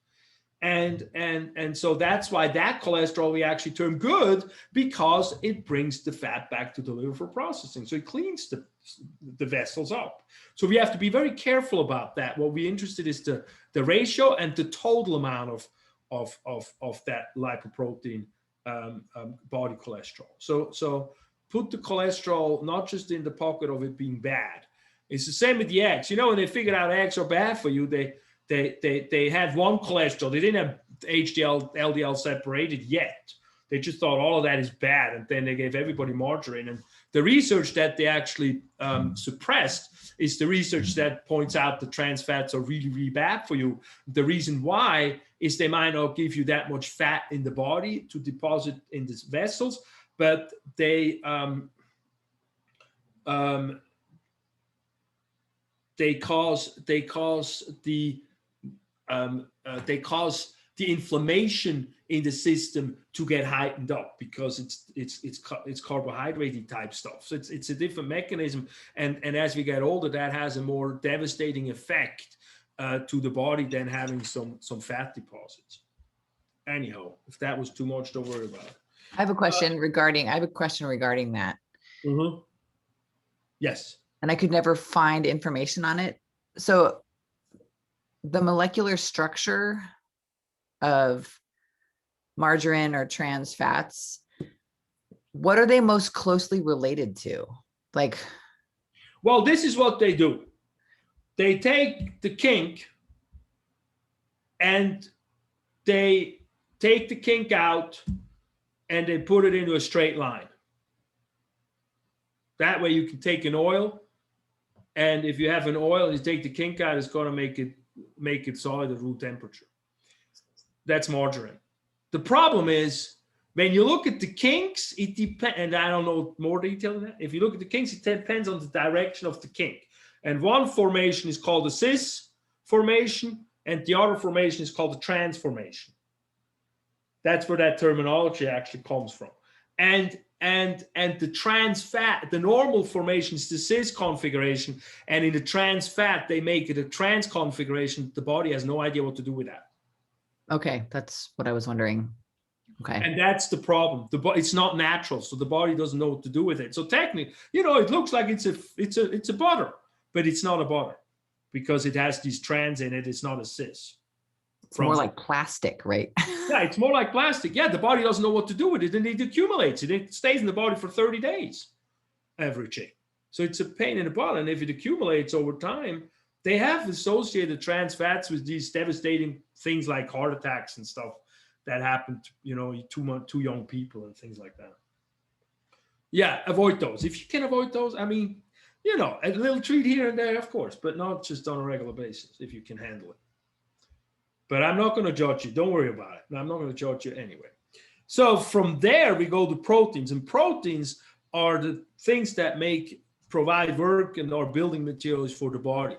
And so that's why that cholesterol we actually term good, because it brings the fat back to the liver for processing. So it cleans the vessels up. So we have to be very careful about that. What we're interested is the ratio and the total amount of that lipoprotein body cholesterol. So put the cholesterol not just in the pocket of it being bad. It's the same with the eggs. You know, when they figured out eggs are bad for you, they had one cholesterol. They didn't have HDL, LDL separated yet. They just thought all of that is bad, and then they gave everybody margarine. And the research that they actually suppressed is the research that points out the trans fats are really, really bad for you. The reason why is they might not give you that much fat in the body to deposit in the vessels, but they cause the inflammation in the system to get heightened up, because it's carbohydrate type stuff. So it's a different mechanism, and as we get older, that has a more devastating effect to the body than having some fat deposits. Anyhow, if that was too much, don't worry about it. I have a question regarding that. Mm-hmm. Yes. And I could never find information on it. So the molecular structure of margarine or trans fats, what are they most closely related to? Like, well, this is what they do. They take the kink and they take the kink out and they put it into a straight line. That way you can take an oil, and if you have an oil, you take the kink out, it's going to make it solid at room temperature. That's margarine. The problem is, when you look at the kinks, it depends, and I don't know more detail than that. If you look at the kinks, it depends on the direction of the kink. And one formation is called the cis formation, and the other formation is called the trans formation. That's where that terminology actually comes from. And the trans fat, the normal formation is the cis configuration, and in the trans fat, they make it a trans configuration. The body has no idea what to do with that. Okay, that's what I was wondering. Okay. And that's the problem. It's not natural, so the body doesn't know what to do with it. So technically, it looks like it's a butter, but it's not a butter because it has these trans in it. It's not a cis. It's more like plastic, right? Yeah, it's more like plastic. Yeah, the body doesn't know what to do with it, and it accumulates it. It stays in the body for 30 days, averaging. So it's a pain in the butt, and if it accumulates over time, they have associated trans fats with these devastating things like heart attacks and stuff that happen to, too young people and things like that. Yeah, avoid those. If you can avoid those, I mean, a little treat here and there, of course, but not just on a regular basis if you can handle it. But I'm not going to judge you. Don't worry about it. I'm not going to judge you anyway. So from there, we go to proteins. And proteins are the things that provide work and are building materials for the body.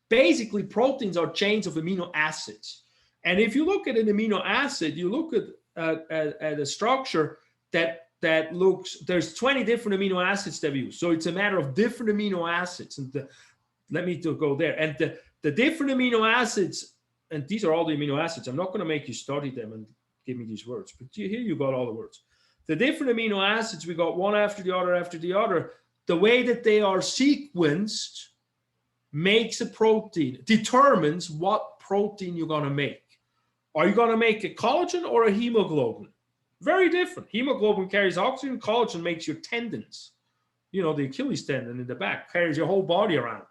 Basically, proteins are chains of amino acids. And if you look at an amino acid, you look at a structure that looks, there's 20 different amino acids that we use. So it's a matter of different amino acids. And let me go there. And the different amino acids, and these are all the amino acids. I'm not going to make you study them and give me these words, but here you got all the words. The different amino acids, we got one after the other. The way that they are sequenced makes a protein, determines what protein you're going to make. Are you going to make a collagen or a hemoglobin? Very different. Hemoglobin carries oxygen. Collagen makes your tendons. The Achilles tendon in the back carries your whole body around.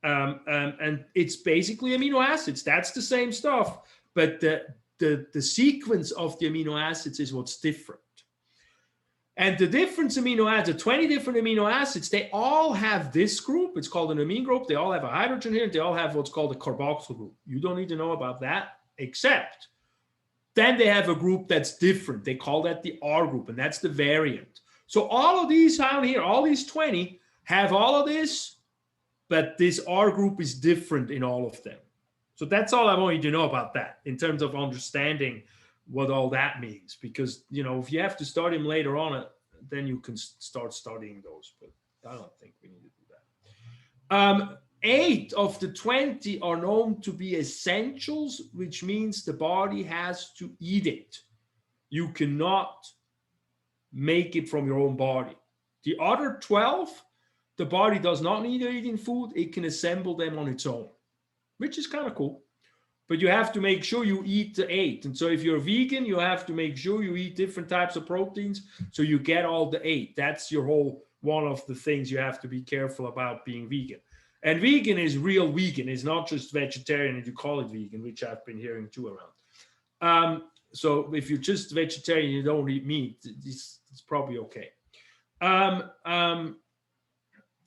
And it's basically amino acids. That's the same stuff, but the sequence of the amino acids is what's different. And the different amino acids, the 20 different amino acids, they all have this group. It's called an amine group. They all have a hydrogen here. They all have what's called a carboxyl group. You don't need to know about that, except then they have a group that's different. They call that the R group, and that's the variant. So all of these down here, all these 20 have all of this, but this R group is different in all of them. So that's all I want you to know about that in terms of understanding what all that means. Because, if you have to study them later on, then you can start studying those. But I don't think we need to do that. 8 of the 20 are known to be essentials, which means the body has to eat it. You cannot make it from your own body. The other 12, the body does not need eating food. It can assemble them on its own, which is kind of cool. But you have to make sure you eat the 8. And so if you're vegan, you have to make sure you eat different types of proteins so you get all the 8. That's your whole, one of the things you have to be careful about being vegan. And vegan is real vegan. It's not just vegetarian and you call it vegan, which I've been hearing too around. So if you're just vegetarian, you don't eat meat, it's probably okay.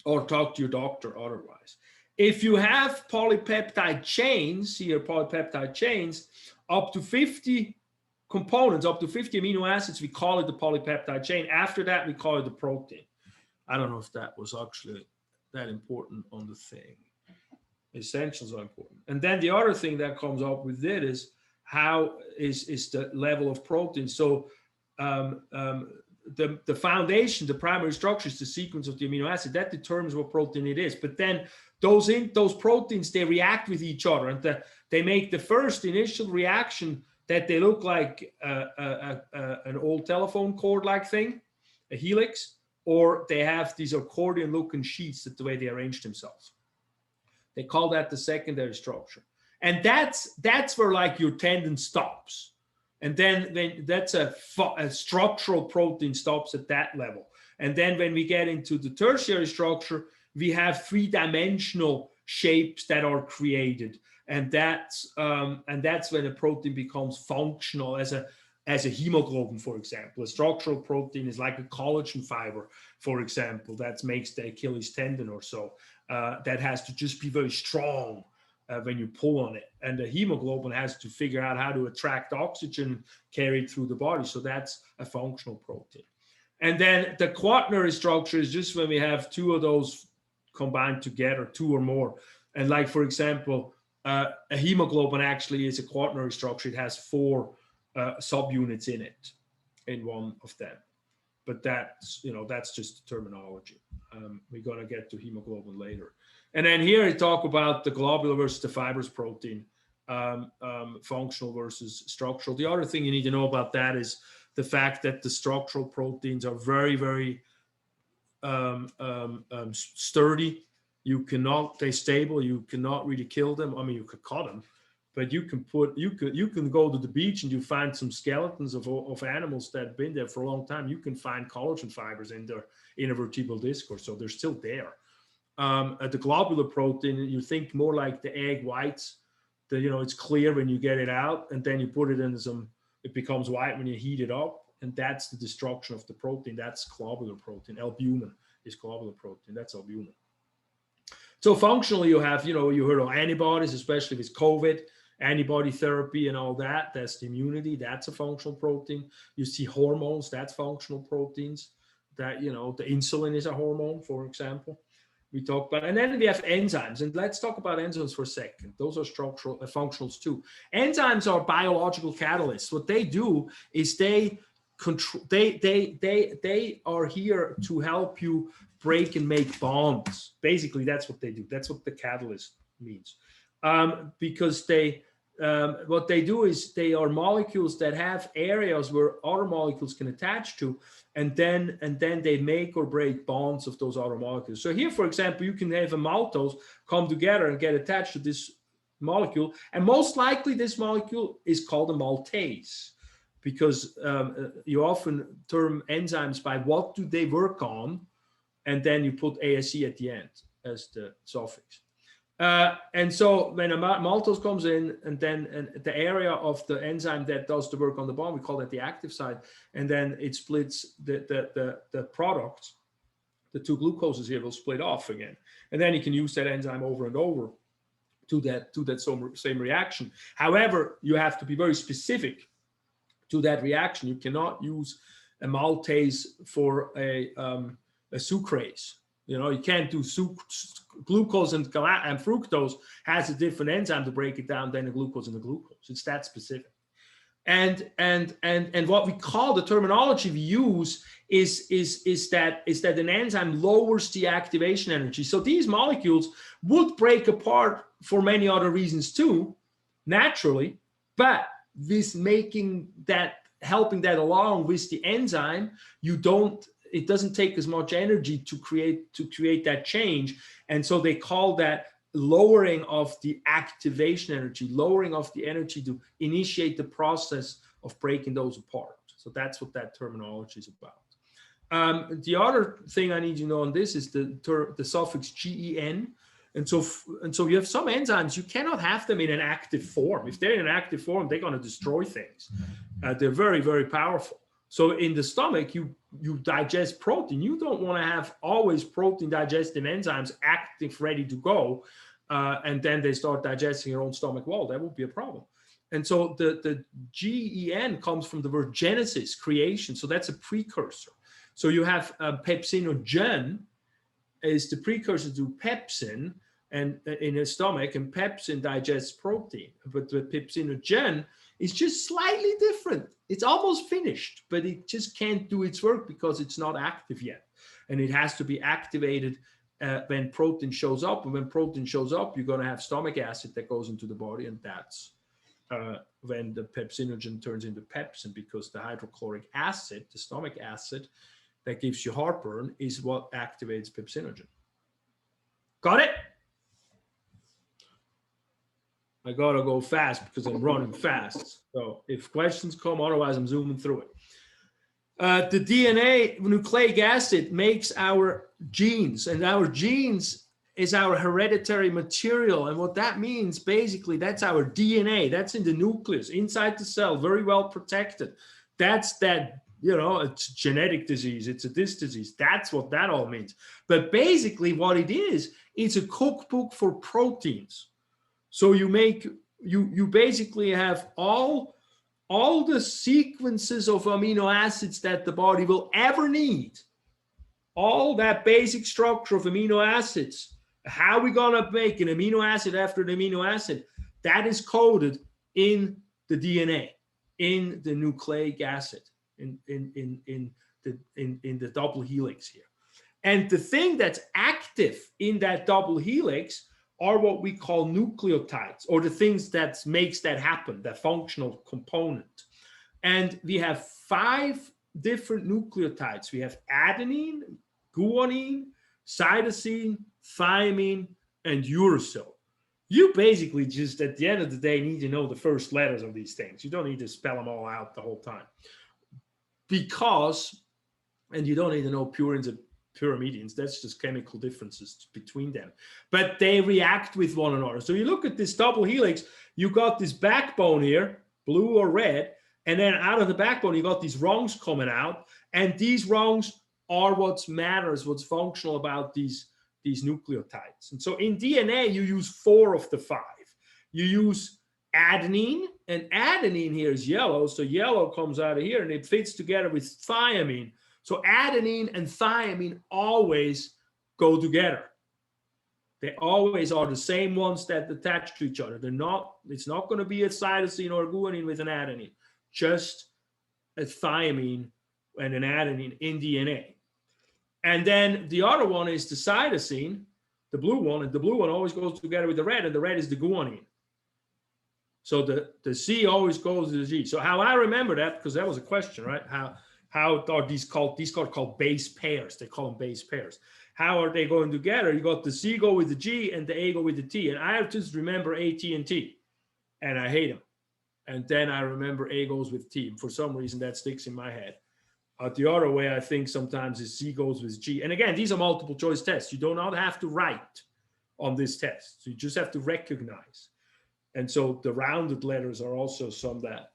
Or talk to your doctor otherwise. If you have polypeptide chains, here polypeptide chains, up to 50 components, up to 50 amino acids, we call it the polypeptide chain. After that, we call it the protein. I don't know if that was actually that important on the thing. Essentials are important. And then the other thing that comes up with it is how is the level of protein. So the foundation, the primary structure is the sequence of the amino acid. That determines what protein it is. But then those proteins, they react with each other, and they make the first initial reaction that they look like an old telephone cord-like thing, a helix, or they have these accordion-looking sheets that the way they arrange themselves. They call that the secondary structure. And that's where like your tendon stops. And then that's a structural protein stops at that level. And then when we get into the tertiary structure, we have three-dimensional shapes that are created. And that's when a protein becomes functional as a hemoglobin, for example. A structural protein is like a collagen fiber, for example, that makes the Achilles tendon or so. That has to just be very strong when you pull on it. And the hemoglobin has to figure out how to attract oxygen carried through the body. So that's a functional protein. And then the quaternary structure is just when we have two of those combined together, two or more. And like, for example, a hemoglobin actually is a quaternary structure. It has 4 subunits in it, in one of them. But that's just the terminology. We're going to get to hemoglobin later. And then here I talk about the globular versus the fibrous protein, functional versus structural. The other thing you need to know about that is the fact that the structural proteins are very, very sturdy. They're stable. You cannot really kill them. I mean, you could cut them, but you can go to the beach and you find some skeletons of animals that have been there for a long time. You can find collagen fibers in their intervertebral disc or so. They're still there. At the globular protein, you think more like the egg whites. It's clear when you get it out, and then you put it in it becomes white when you heat it up, and that's the destruction of the protein. That's globular protein. Albumin is globular protein. That's albumin. So functionally, you have, you heard of antibodies, especially with COVID, antibody therapy and all that. That's the immunity. That's a functional protein. You see hormones. That's functional proteins. That, the insulin is a hormone, for example. We talk about, and then we have enzymes, and let's talk about enzymes for a second. Those are structural functionals too. Enzymes are biological catalysts. What they do is they are here to help you break and make bonds. Basically, that's what they do. That's what the catalyst means, because what they do is they are molecules that have areas where other molecules can attach to, and then they make or break bonds of those other molecules. So here, for example, you can have a maltose come together and get attached to this molecule, and most likely this molecule is called a maltase, because you often term enzymes by what do they work on, and then you put ASE at the end as the suffix. And so when a maltose comes in, and then the area of the enzyme that does the work on the bond, we call that the active side, and then it splits the product, the 2 glucoses here will split off again, and then you can use that enzyme over and over to that same reaction. However, you have to be very specific to that reaction. You cannot use a maltase for a sucrase. You can't do glucose and fructose has a different enzyme to break it down than the glucose and the glucose. It's that specific. And what we call, the terminology we use is that an enzyme lowers the activation energy. So these molecules would break apart for many other reasons too, naturally, but with helping that along with the enzyme, it doesn't take as much energy to create that change. And so they call that lowering of the activation energy, lowering of the energy to initiate the process of breaking those apart. So that's what that terminology is about. The other thing I need you to know on this is the suffix GEN. And so you have some enzymes, you cannot have them in an active form. If they're in an active form, they're going to destroy things. They're very, very powerful. So in the stomach, you digest protein. You don't want to have always protein digesting enzymes active, ready to go, and then they start digesting your own stomach wall. That would be a problem. And so the GEN comes from the word genesis, creation. So that's a precursor. So you have pepsinogen is the precursor to pepsin, and in the stomach, and pepsin digests protein. But the pepsinogen is just slightly different. It's almost finished, but it just can't do its work because it's not active yet. And it has to be activated when protein shows up. And when protein shows up, you're going to have stomach acid that goes into the body. And that's when the pepsinogen turns into pepsin, because the hydrochloric acid, the stomach acid that gives you heartburn, is what activates pepsinogen. Got it? I gotta go fast because I'm running fast. So if questions come, otherwise I'm zooming through it. The DNA nucleic acid makes our genes, and our genes is our hereditary material. And what that means, basically, that's our DNA. That's in the nucleus, inside the cell, very well protected. That's that, it's genetic disease. It's a this disease. That's what that all means. But basically what it is, it's a cookbook for proteins. So you basically have all the sequences of amino acids that the body will ever need. All that basic structure of amino acids, how we're gonna make an amino acid after an amino acid, that is coded in the DNA, in the nucleic acid, in the double helix here. And the thing that's active in that double helix are what we call nucleotides, or the things that makes that happen, that functional component. And we have 5 different nucleotides. We have adenine, guanine, cytosine, thymine, and uracil. You basically just, at the end of the day, need to know the first letters of these things. You don't need to spell them all out the whole time. And you don't need to know purines and pyrimidines. That's just chemical differences between them. But they react with one another. So you look at this double helix, you got this backbone here, blue or red, and then out of the backbone, you got these rungs coming out. And these rungs are what matters, what's functional about these nucleotides. And so in DNA, you use 4 of the 5. You use adenine, and adenine here is yellow. So yellow comes out of here and it fits together with thymine. So adenine and thymine always go together. They always are the same ones that attach to each other. It's not going to be a cytosine or a guanine with an adenine, just a thymine and an adenine in DNA. And then the other one is the cytosine, the blue one, and the blue one always goes together with the red, and the red is the guanine. So the C always goes to the G. So how I remember that, because that was a question, right? How are these called? These are called base pairs. They call them base pairs. How are they going together? You got the C go with the G and the A go with the T. And I just remember A, T, and T. And I hate them. And then I remember A goes with T. And for some reason, that sticks in my head. The other way I think sometimes is C goes with G. And again, these are multiple choice tests. You do not have to write on this test. So you just have to recognize. And so the rounded letters are also some that,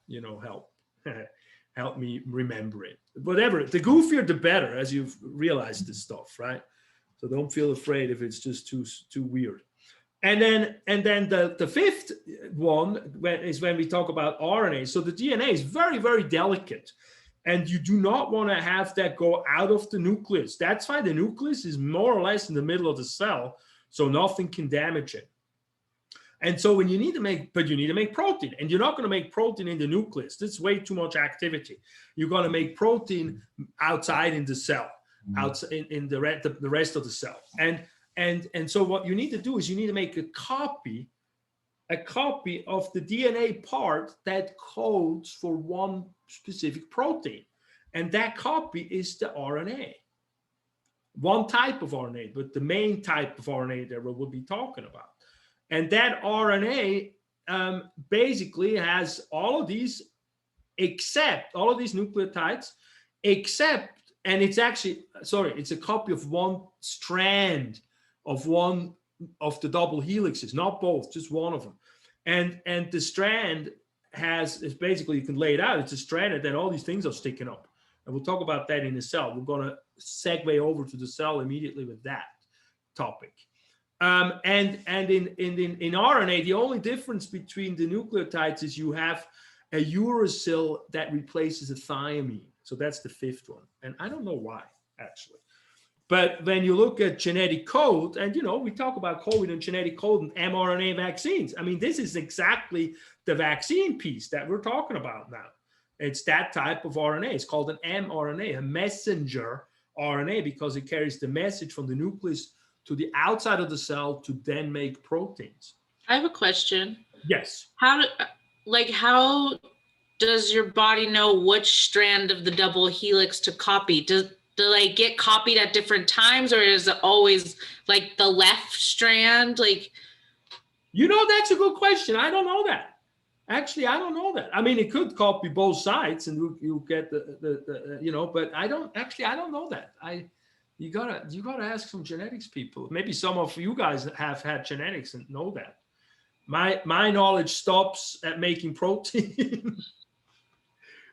help me remember it. Whatever, the goofier, the better, as you've realized this stuff, right? So don't feel afraid if it's just too weird. And then the 5th one is when we talk about RNA. So the DNA is very, very delicate. And you do not want to have that go out of the nucleus. That's why the nucleus is more or less in the middle of the cell, so nothing can damage it. And so when you need to make, but you need to make protein, and you're not going to make protein in the nucleus. This is way too much activity. You're going to make protein outside in the cell, outside in the rest of the cell. And so what you need to do is you need to make a copy of the DNA part that codes for one specific protein. And that copy is the RNA. One type of RNA, but the main type of RNA that we'll be talking about. And that RNA basically has all of these, except all of these nucleotides, except, and it's actually, sorry, it's a copy of one strand of one of the double helixes, not both, just one of them. And the strand is basically, you can lay it out, it's a strand, and then all these things are sticking up. And we'll talk about that in the cell. We're going to segue over to the cell immediately with that topic. And in RNA, the only difference between the nucleotides is you have a uracil that replaces a thiamine. So that's the fifth one. And I don't know why, actually. But when you look at genetic code, and we talk about COVID and genetic code and mRNA vaccines. I mean, this is exactly the vaccine piece that we're talking about now. It's that type of RNA. It's called an mRNA, a messenger RNA, because it carries the message from the nucleus to the outside of the cell to then make proteins. I have a question. Yes. How does your body know which strand of the double helix to copy? Do they get copied at different times, or is it always like the left strand? That's a good question. I don't know that. Actually, I don't know that. I mean, it could copy both sides, and you get the but I don't know that. You gotta ask some genetics people. Maybe some of you guys have had genetics and know that. My knowledge stops at making protein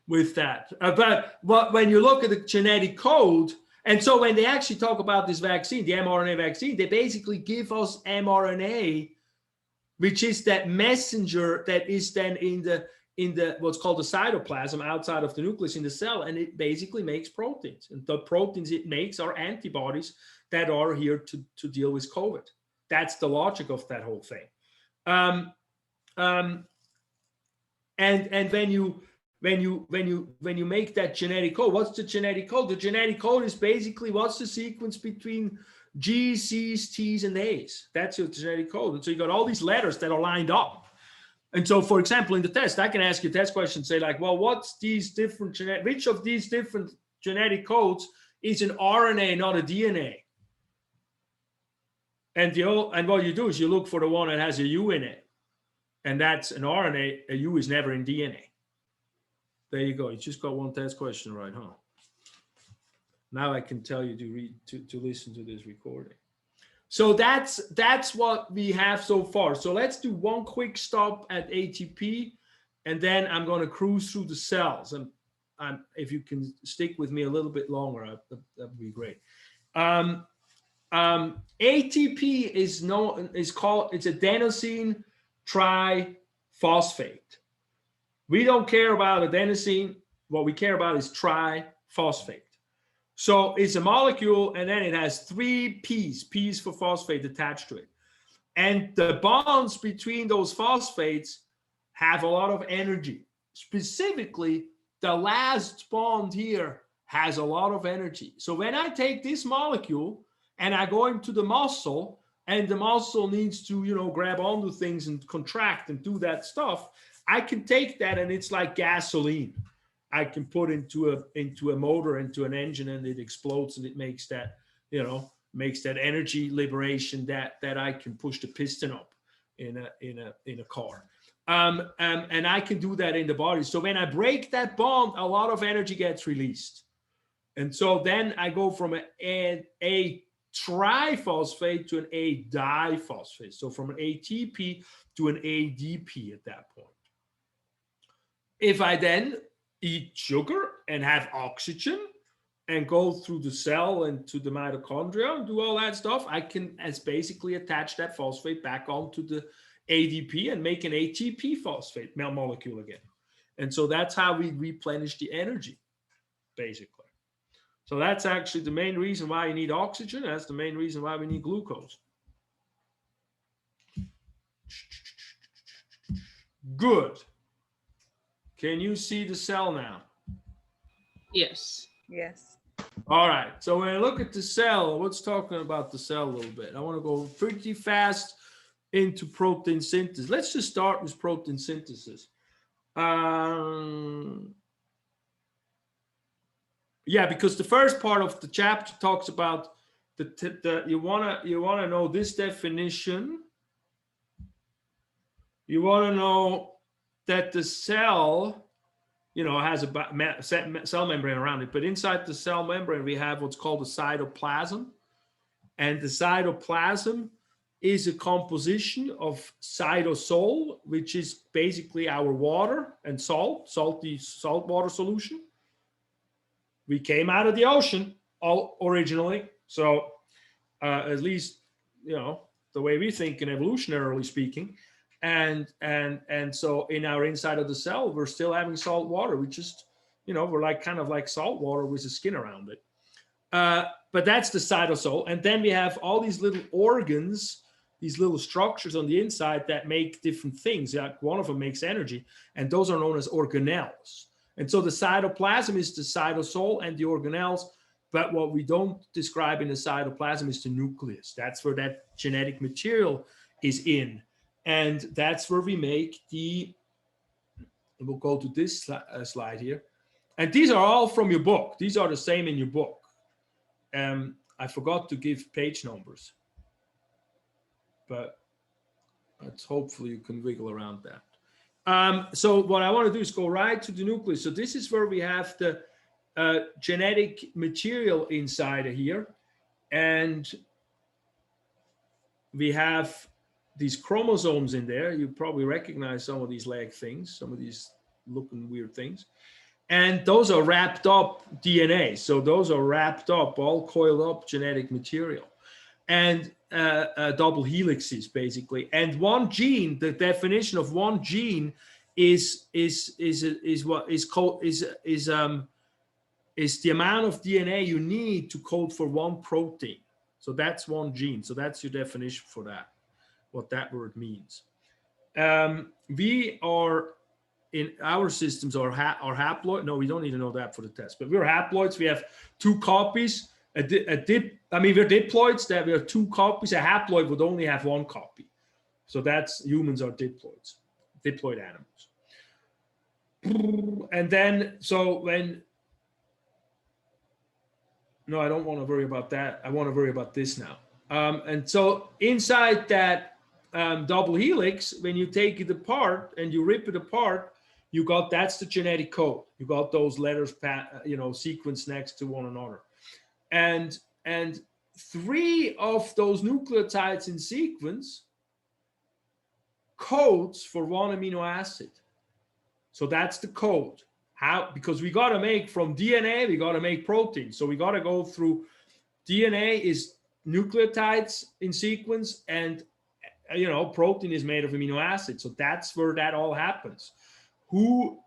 with that. But when you look at the genetic code, and so when they actually talk about this vaccine, the mRNA vaccine, they basically give us mRNA, which is that messenger that is then in the what's called the cytoplasm outside of the nucleus in the cell, and it basically makes proteins. And the proteins it makes are antibodies that are here to deal with COVID. That's the logic of that whole thing. And when you make that genetic code, what's the genetic code? The genetic code is basically what's the sequence between G's, C's, T's, and A's. That's your genetic code. And so you got all these letters that are lined up. And so, for example, in the test, I can ask you a test question, say like, well, what's these different which of these different genetic codes is an RNA, not a DNA? And what you do is you look for the one that has a U in it. And that's an RNA. A U is never in DNA. There you go. You just got one test question right, huh? Now I can tell you to listen to this recording. So that's what we have so far. So let's do one quick stop at ATP, and then I'm going to cruise through the cells. And if you can stick with me a little bit longer, that would be great. ATP is adenosine triphosphate. We don't care about adenosine. What we care about is triphosphate. So it's a molecule, and then it has 3 P's for phosphate attached to it. And the bonds between those phosphates have a lot of energy. Specifically, the last bond here has a lot of energy. So when I take this molecule and I go into the muscle, and the muscle needs to, grab onto things and contract and do that stuff, I can take that, and it's like gasoline. I can put into a motor, into an engine, and it explodes, and it makes that, makes that energy liberation that I can push the piston up in a car. And I can do that in the body. So when I break that bond, a lot of energy gets released. And so then I go from a triphosphate to an A diphosphate. So from an ATP to an ADP at that point. If I then eat sugar and have oxygen and go through the cell and to the mitochondria and do all that stuff, I can basically attach that phosphate back onto the ADP and make an ATP phosphate molecule again. And so that's how we replenish the energy, basically. So that's actually the main reason why you need oxygen. That's the main reason why we need glucose. Good. Can you see the cell now? Yes. Yes. All right. So when I look at the cell, let's talk about the cell a little bit. I want to go pretty fast into protein synthesis. Let's just start with protein synthesis. Yeah, because the first part of the chapter talks about you wanna know this definition. You want to know that the cell, has a cell membrane around it, but inside the cell membrane we have what's called the cytoplasm, and the cytoplasm is a composition of cytosol, which is basically our water and salty saltwater solution. We came out of the ocean originally, so at least the way we think in evolutionarily speaking, and so in our inside of the cell we're still having salt water. We just we're like kind of like salt water with a skin around it, but that's the cytosol. And then we have all these little organs, these little structures on the inside that make different things. One of them makes energy, and those are known as organelles. And so the cytoplasm is the cytosol and the organelles, but what we don't describe in the cytoplasm is the nucleus. That's where that genetic material is in. And that's where we make we'll go to this slide here. And these are all from your book. These are the same in your book. I forgot to give page numbers, but hopefully you can wiggle around that. So what I want to do is go right to the nucleus. So this is where we have the genetic material inside of here. And we have these chromosomes in there. You probably recognize some of these leg things, some of these looking weird things. And those are wrapped up DNA. So those are wrapped up, all coiled up genetic material. And double helixes, basically. And one gene, the definition of one gene is the amount of DNA you need to code for one protein. So that's one gene. So that's your definition for that, what that word means. We are, in our systems, are haploid. No, we don't need to know that for the test, but we're haploids. We have two copies. We're diploids, that we have two copies. A haploid would only have one copy. So that's, humans are diploid animals. And then, no, I don't want to worry about that. I want to worry about this now. And so inside that double helix, when you take it apart and you rip it apart, that's the genetic code. You got those letters, sequenced next to one another. And three of those nucleotides in sequence codes for one amino acid. So that's the code. How? Because we got to make from DNA, we got to make protein. So we got to go through, DNA is nucleotides in sequence, and protein is made of amino acids. So that's where that all happens. Who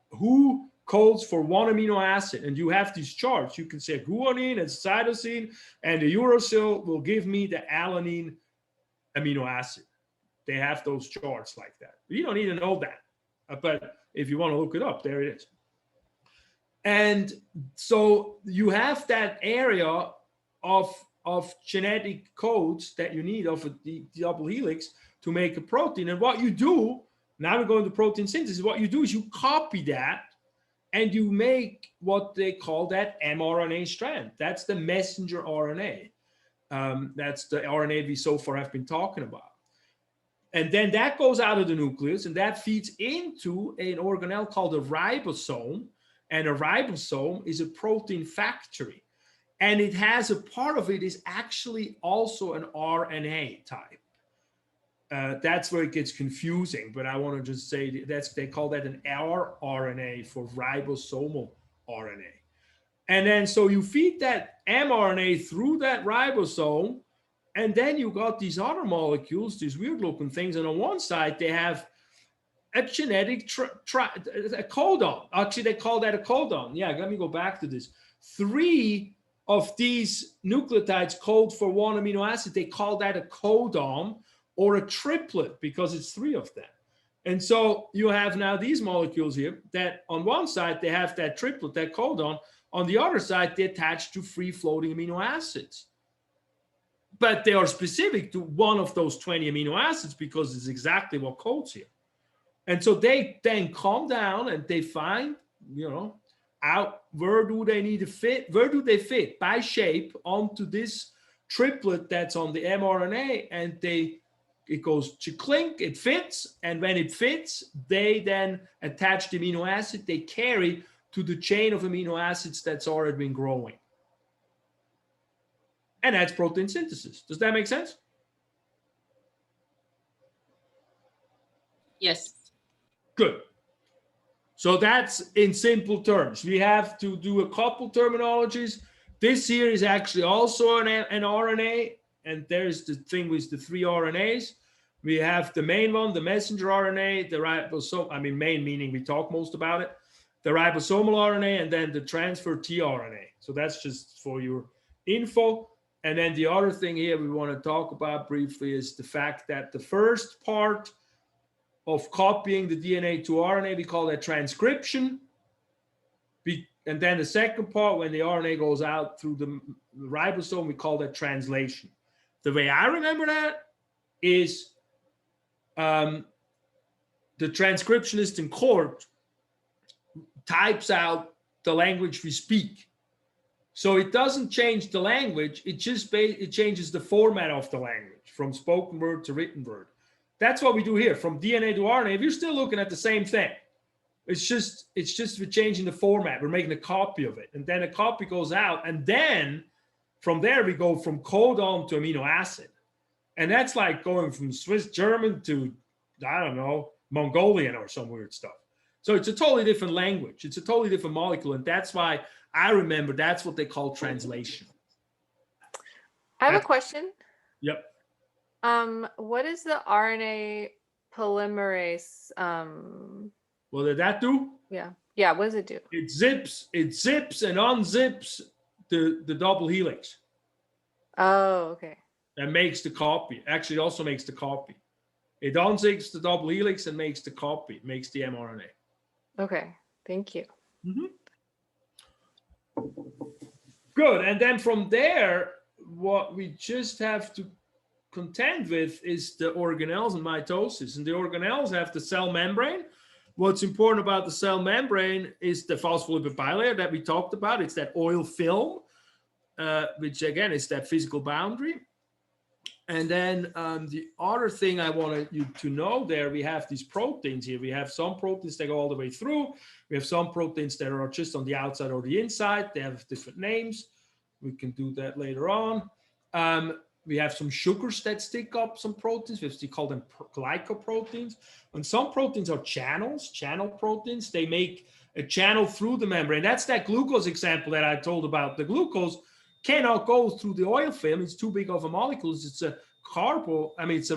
codes for one amino acid? And you have these charts. You can say guanine and cytosine, and the uracil will give me the alanine amino acid. They have those charts like that. You don't need to know that, but if you want to look it up, there it is. And so you have that area of genetic codes that you need of the double helix to make a protein. And what you do, now we're going to protein synthesis, what you do is you copy that and you make what they call that mRNA strand. That's the messenger RNA. That's the RNA we so far have been talking about. And then that goes out of the nucleus and that feeds into an organelle called a ribosome. And a ribosome is a protein factory. And it has a part of it is actually also an RNA type. That's where it gets confusing, but I want to just say they call that an rRNA for ribosomal RNA. And then so you feed that mRNA through that ribosome, and then you got these other molecules, these weird looking things. And on one side, they have a genetic a codon. Actually, they call that a codon. Yeah, let me go back to this. 3 of these nucleotides code for one amino acid. They call that a codon or a triplet because it's 3 of them. And so you have now these molecules here that on one side, they have that triplet, that codon. On the other side, they attach to free-floating amino acids. But they are specific to one of those 20 amino acids because it's exactly what codes here. And so they then come down and they find, out where do they need to fit? Where do they fit by shape onto this triplet that's on the mRNA? And it goes to clink, it fits. And when it fits, they then attach the amino acid they carry to the chain of amino acids that's already been growing. And that's protein synthesis. Does that make sense? Yes. Good. So that's in simple terms. We have to do a couple terminologies. This here is actually also an RNA, and there's the thing with the 3 RNAs. We have the main one, the messenger RNA, the ribosome, main meaning we talk most about it, the ribosomal RNA, and then the transfer tRNA. So that's just for your info. And then the other thing here we want to talk about briefly is the fact that the first part of copying the DNA to RNA, we call that transcription. And then the second part, when the RNA goes out through the ribosome, we call that translation. The way I remember that is the transcriptionist in court types out the language we speak. So it doesn't change the language, it just it changes the format of the language from spoken word to written word. That's what we do here, from DNA to RNA. We're still looking at the same thing. It's just we're changing the format. We're making a copy of it. And then a copy goes out. And then from there, we go from codon to amino acid. And that's like going from Swiss German to, I don't know, Mongolian or some weird stuff. So it's a totally different language. It's a totally different molecule. And that's why I remember that's what they call translation. I have a question. Yep. What is the RNA polymerase? What did that do? Yeah. What does it do? It zips and unzips the double helix. Oh, okay. And makes the copy. Actually, it also makes the copy. It unzips the double helix and makes the copy. It makes the mRNA. Okay. Thank you. Mm-hmm. Good. And then from there, what we just have to contend with is the organelles and mitosis. And the organelles have the cell membrane. What's important about the cell membrane is the phospholipid bilayer that we talked about. It's that oil film, which again is that physical boundary. And then the other thing I wanted you to know there, we have these proteins here. We have some proteins that go all the way through. We have some proteins that are just on the outside or the inside. They have different names. We can do that later on. We have some sugars that stick up some proteins. We call them glycoproteins. And some proteins are channel proteins. They make a channel through the membrane. That's that glucose example that I told about. The glucose cannot go through the oil film. It's too big of a molecule. It's a it's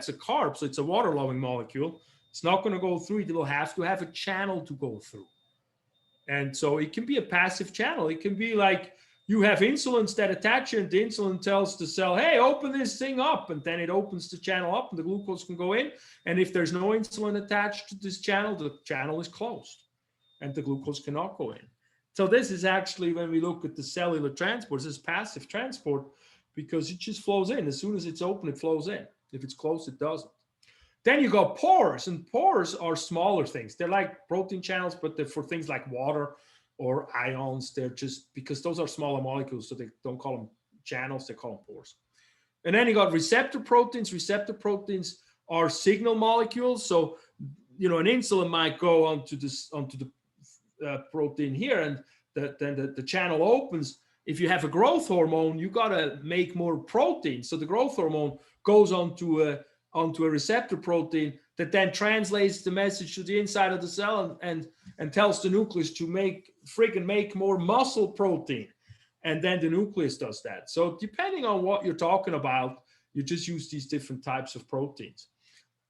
a carb, so it's a water-loving molecule. It's not going to go through it. It will have to have a channel to go through. And so it can be a passive channel. It can be like you have insulins that attach, and the insulin tells the cell, hey, open this thing up. And then it opens the channel up and the glucose can go in. And if there's no insulin attached to this channel, the channel is closed and the glucose cannot go in. So this is actually, when we look at the cellular transport, this is passive transport because it just flows in. As soon as it's open, it flows in. If it's closed, it doesn't. Then you got pores, and pores are smaller things. They're like protein channels, but they're for things like water or ions. They're just, because those are smaller molecules, so they don't call them channels, they call them pores. And then you got receptor proteins. Receptor proteins are signal molecules. So, an insulin might go onto the protein here, and then the channel opens. If you have a growth hormone, you got to make more protein. So the growth hormone goes onto a receptor protein that then translates the message to the inside of the cell and tells the nucleus to make more muscle protein. And then the nucleus does that. So depending on what you're talking about, you just use these different types of proteins.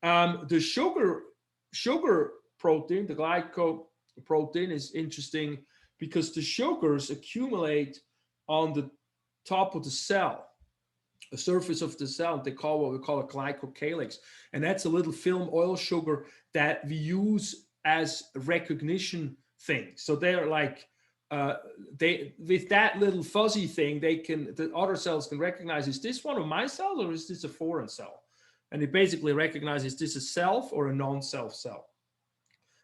The sugar protein, the glycoprotein, is interesting because the sugars accumulate on the top of the cell. surface of the cell. They call what we call a glycocalyx. And that's a little film oil sugar that we use as recognition thing. So they're like, with that little fuzzy thing, the other cells can recognize, is this one of my cells or is this a foreign cell? And it basically recognizes, is this a self or a non-self cell?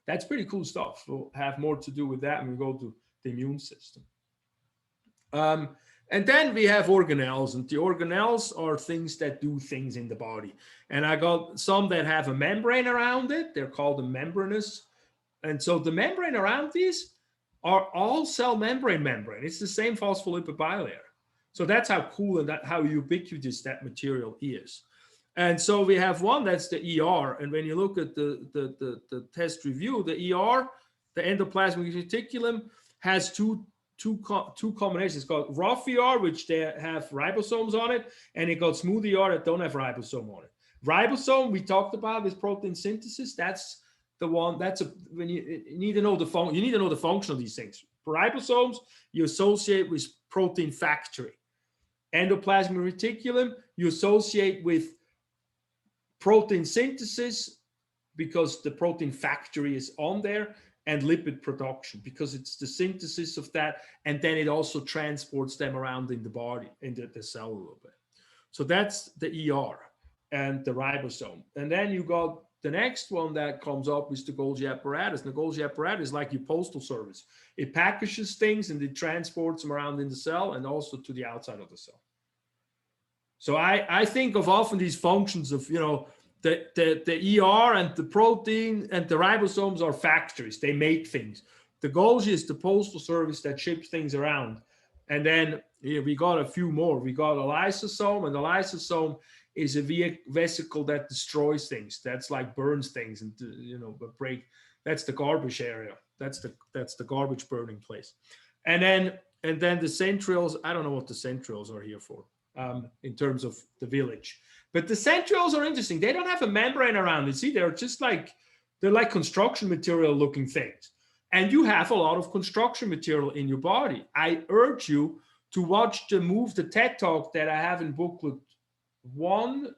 That's pretty cool stuff. We'll have more to do with that when we go to the immune system. And then we have organelles, and the organelles are things that do things in the body. And I got some that have a membrane around it. They're called the membranous. And so the membrane around these are all cell membrane. It's the same phospholipid bilayer. So that's how cool and how ubiquitous that material is. And so we have one that's the ER. And when you look at the test review, the ER, the endoplasmic reticulum, has two combinations. It's called rough ER, which they have ribosomes on it, and it got smooth ER that don't have ribosome on it. Ribosome, we talked about with protein synthesis. That's the one. When you need to know the function of these things. Ribosomes you associate with protein factory. Endoplasmic reticulum you associate with protein synthesis because the protein factory is on there, and lipid production because it's the synthesis of that, and then it also transports them around in the body, in the cell a little bit. So that's the ER and the ribosome. And then you got the next one that comes up is the Golgi apparatus. And the Golgi apparatus is like your postal service. It packages things and it transports them around in the cell and also to the outside of the cell. So I think of often these functions of, the ER and the protein and the ribosomes are factories. They make things. The Golgi is the postal service that ships things around. And then we got a few more. We got a lysosome, and the lysosome is a vesicle that destroys things. That's like burns things and break. That's the garbage area. That's the garbage burning place. And then the centrioles. I don't know what the centrioles are here for in terms of the village. But the centrioles are interesting. They don't have a membrane around it. See, they're like construction material looking things. And you have a lot of construction material in your body. I urge you to watch the TED Talk that I have in booklet 1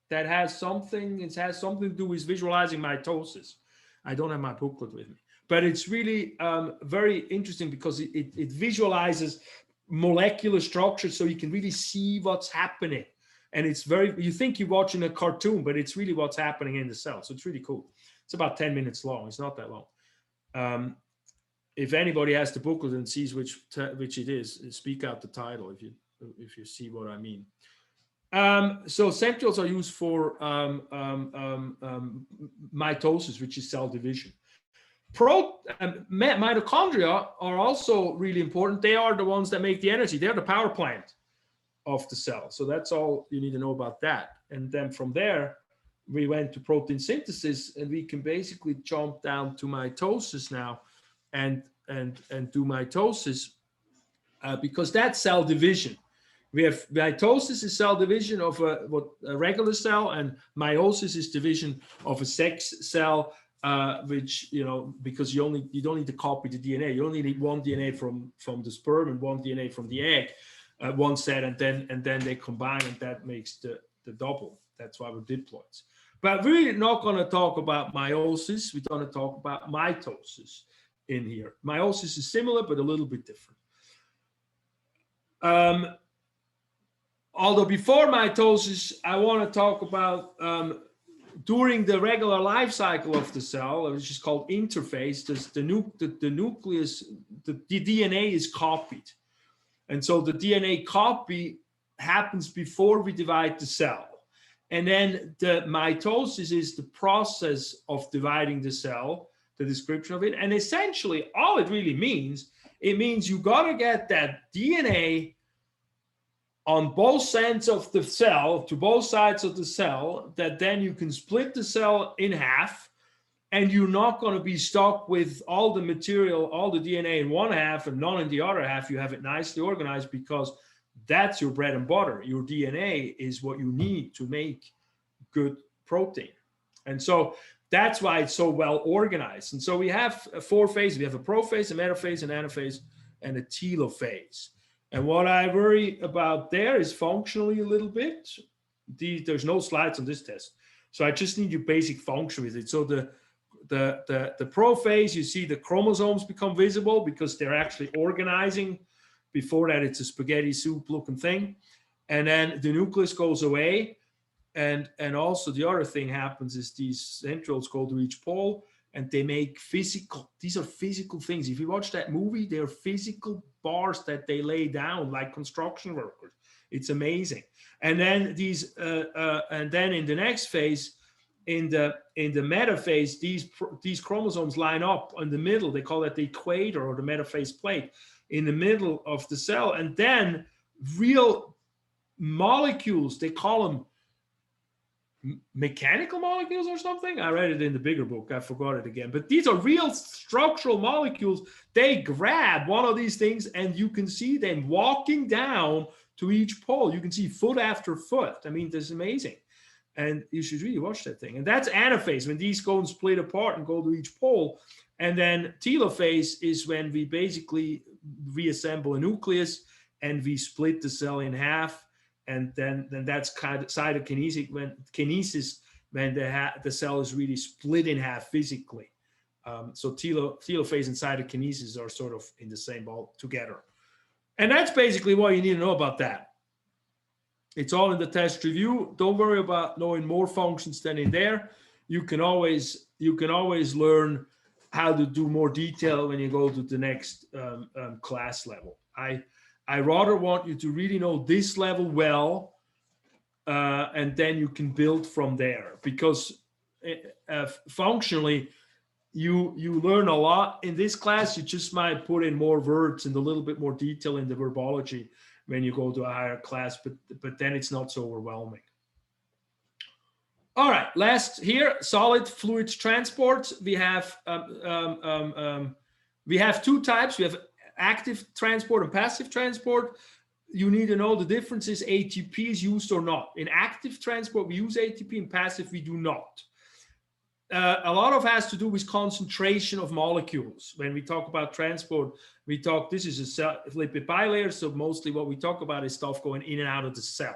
that has something to do with visualizing mitosis. I don't have my booklet with me, but it's really very interesting because it visualizes molecular structure so you can really see what's happening. And you think you're watching a cartoon, but it's really what's happening in the cell. So it's really cool. It's about 10 minutes long. It's not that long. If anybody has the booklet and sees which it is, speak out the title if you see what I mean. So centrioles are used for mitosis, which is cell division. Mitochondria are also really important. They are the ones that make the energy. They're the power plant of the cell. So that's all you need to know about that. And then from there, we went to protein synthesis, and we can basically jump down to mitosis now and do mitosis because that's cell division. We have mitosis is cell division of a regular cell, and meiosis is division of a sex cell, which, because you don't need to copy the DNA. You only need one DNA from the sperm and one DNA from the egg. One set, and then they combine, and that makes the double. That's why we're diploids. But we're not going to talk about meiosis. We're going to talk about mitosis in here. Meiosis is similar, but a little bit different. Although before mitosis, I want to talk about during the regular life cycle of the cell, which is called interphase. The nucleus, the DNA is copied. And so the DNA copy happens before we divide the cell. And then the mitosis is the process of dividing the cell, the description of it. And essentially, all it really means, you got to get that DNA on both ends of the cell, to both sides of the cell, that then you can split the cell in half, and you're not going to be stuck with all the material, all the DNA in one half and none in the other half. You have it nicely organized because that's your bread and butter. Your DNA is what you need to make good protein. And so that's why it's so well organized. And so we have 4 phases. We have a prophase, a metaphase, an anaphase, and a telophase. And what I worry about there is functionally a little bit. There's no slides on this test. So I just need your basic function with it. So the prophase, you see the chromosomes become visible because they're actually organizing. Before that, it's a spaghetti soup looking thing. And then the nucleus goes away. And also the other thing happens is these centrioles go to each pole and they make these are physical things. If you watch that movie, they're physical bars that they lay down like construction workers. It's amazing. And then and then in the next phase, in the metaphase, these chromosomes line up in the middle. They call that the equator or the metaphase plate in the middle of the cell. And then real molecules, they call them mechanical molecules or something. I read it in the bigger book. I forgot it again. But these are real structural molecules. They grab one of these things and you can see them walking down to each pole. You can see foot after foot. I mean, this is amazing. And you should really watch that thing. And that's anaphase, when these go and split apart and go to each pole. And then telophase is when we basically reassemble a nucleus and we split the cell in half. And then that's kind of cytokinesis, when the cell is really split in half physically. So telophase and cytokinesis are sort of in the same ball together. And that's basically what you need to know about that. It's all in the test review. Don't worry about knowing more functions than in there. You can always learn how to do more detail when you go to the next class level. I rather want you to really know this level well, and then you can build from there, because functionally you learn a lot in this class. You just might put in more words and a little bit more detail in the verbology when you go to a higher class, but then it's not so overwhelming. All right, last here, solid fluid transport. We have two types. We have active transport and passive transport. You need to know the differences. ATP is used or not. In active transport, we use ATP. In passive, we do not. A lot of has to do with concentration of molecules. When we talk about transport, this is a cell, lipid bilayer, so mostly what we talk about is stuff going in and out of the cell.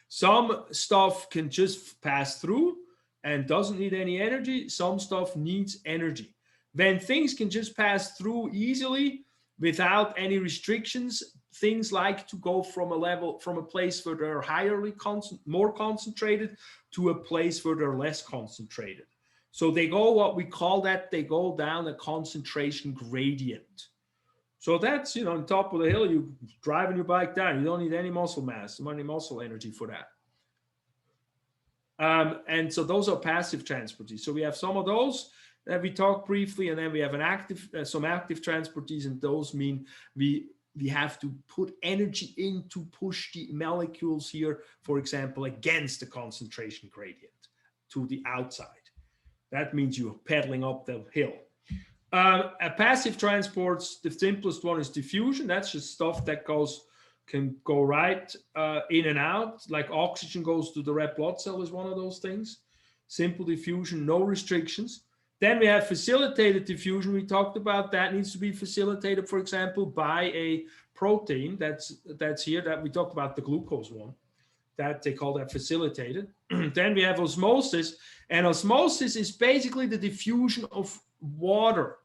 Some stuff can just pass through and doesn't need any energy. Some stuff needs energy. When things can just pass through easily without any restrictions, things like to go from a place where they're more concentrated to a place where they're less concentrated. So they go, they go down a concentration gradient. So that's, on top of the hill, you driving your bike down. You don't need any muscle mass, any muscle energy for that. And so those are passive transportees. So we have some of those that we talked briefly, and then we have some active transportees, and those mean we have to put energy in to push the molecules here, for example, against the concentration gradient to the outside. That means you're pedaling up the hill. A passive transports, the simplest one is diffusion. That's just stuff that can go right in and out, like oxygen goes to the red blood cell is one of those things. Simple diffusion, no restrictions. Then we have facilitated diffusion. We talked about that needs to be facilitated, for example, by a protein that's here, that we talked about, the glucose one, that they call that facilitated. Then we have osmosis, and osmosis is basically the diffusion of water.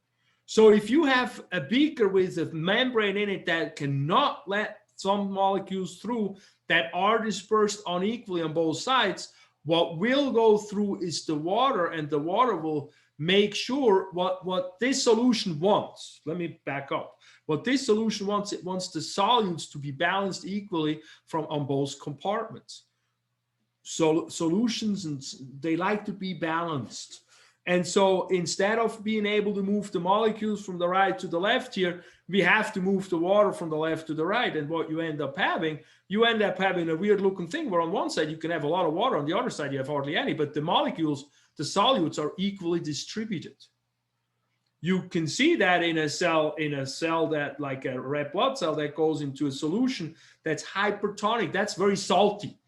So if you have a beaker with a membrane in it that cannot let some molecules through that are dispersed unequally on both sides, what will go through is the water, and the water will make sure what this solution wants. Let me back up. What this solution wants, it wants the solutes to be balanced equally on both compartments. So solutions, and they like to be balanced. And so instead of being able to move the molecules from the right to the left here, we have to move the water from the left to the right. And what you end up having a weird looking thing where on one side you can have a lot of water, on the other side you have hardly any, but the molecules, the solutes, are equally distributed. You can see that in a cell that, like a red blood cell, that goes into a solution that's hypertonic, that's very salty.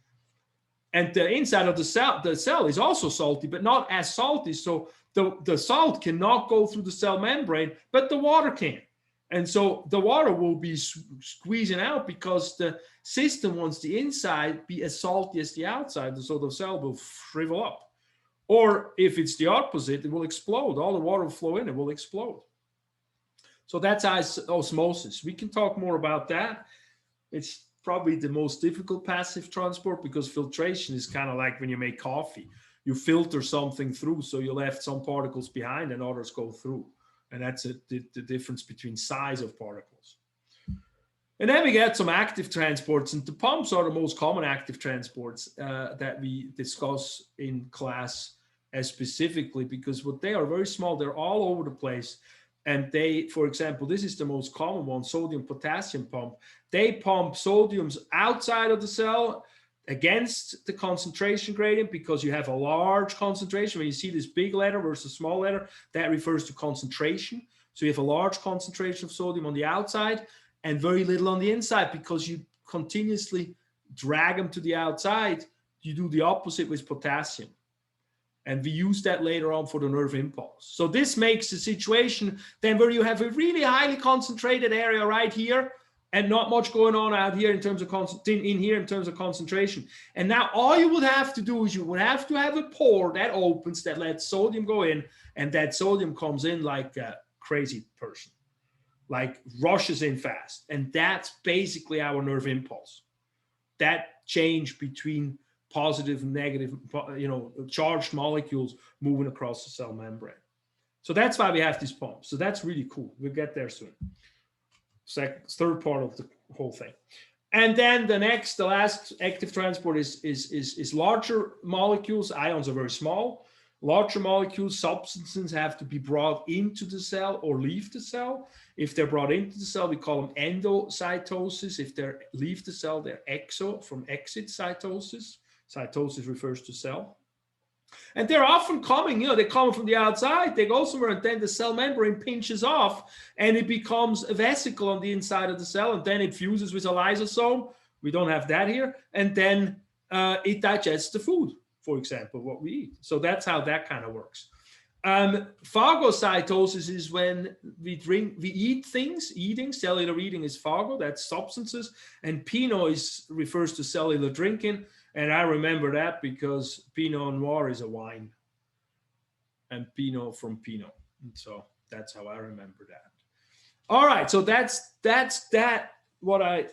And the inside of the cell is also salty, but not as salty. So the salt cannot go through the cell membrane, but the water can. And so the water will be squeezing out because the system wants the inside be as salty as the outside, so the cell will shrivel up. Or if it's the opposite, it will explode. All the water will flow in, it will explode. So that's osmosis. We can talk more about that. It's probably the most difficult passive transport because filtration is kind of like when you make coffee. You filter something through, so you left some particles behind and others go through. And that's the difference between size of particles. And then we get some active transports, and the pumps are the most common active transports that we discuss in class specifically, because what they are very small, they're all over the place. And they, for example, this is the most common one, sodium potassium pump. They pump sodiums outside of the cell against the concentration gradient, because you have a large concentration. When you see this big letter versus small letter, that refers to concentration. So you have a large concentration of sodium on the outside and very little on the inside, because you continuously drag them to the outside. You do the opposite with potassium. And we use that later on for the nerve impulse. So this makes the situation then where you have a really highly concentrated area right here and not much going on out here in terms of concentration. And now all you would have to do is you would have to have a pore that opens, that lets sodium go in, and that sodium comes in like a crazy person, like rushes in fast. And that's basically our nerve impulse. That change between positive and negative, charged molecules moving across the cell membrane. So that's why we have these pumps. So that's really cool. We'll get there soon. Third part of the whole thing. And then the last active transport is larger molecules. Ions are very small. Larger molecules, substances have to be brought into the cell or leave the cell. If they're brought into the cell, we call them endocytosis. If they leave the cell, they're exo, from exit cytosis. Cytosis refers to cell. And they're often coming, they come from the outside, they go somewhere, and then the cell membrane pinches off and it becomes a vesicle on the inside of the cell, and then it fuses with a lysosome. We don't have that here. And then it digests the food, for example, what we eat. So that's how that kind of works. Phagocytosis is when we eat things. Cellular eating is phago, that's substances. And Pinot refers to cellular drinking. And I remember that because Pinot Noir is a wine, and Pinot from Pinot. And so that's how I remember that. All right, so that's what I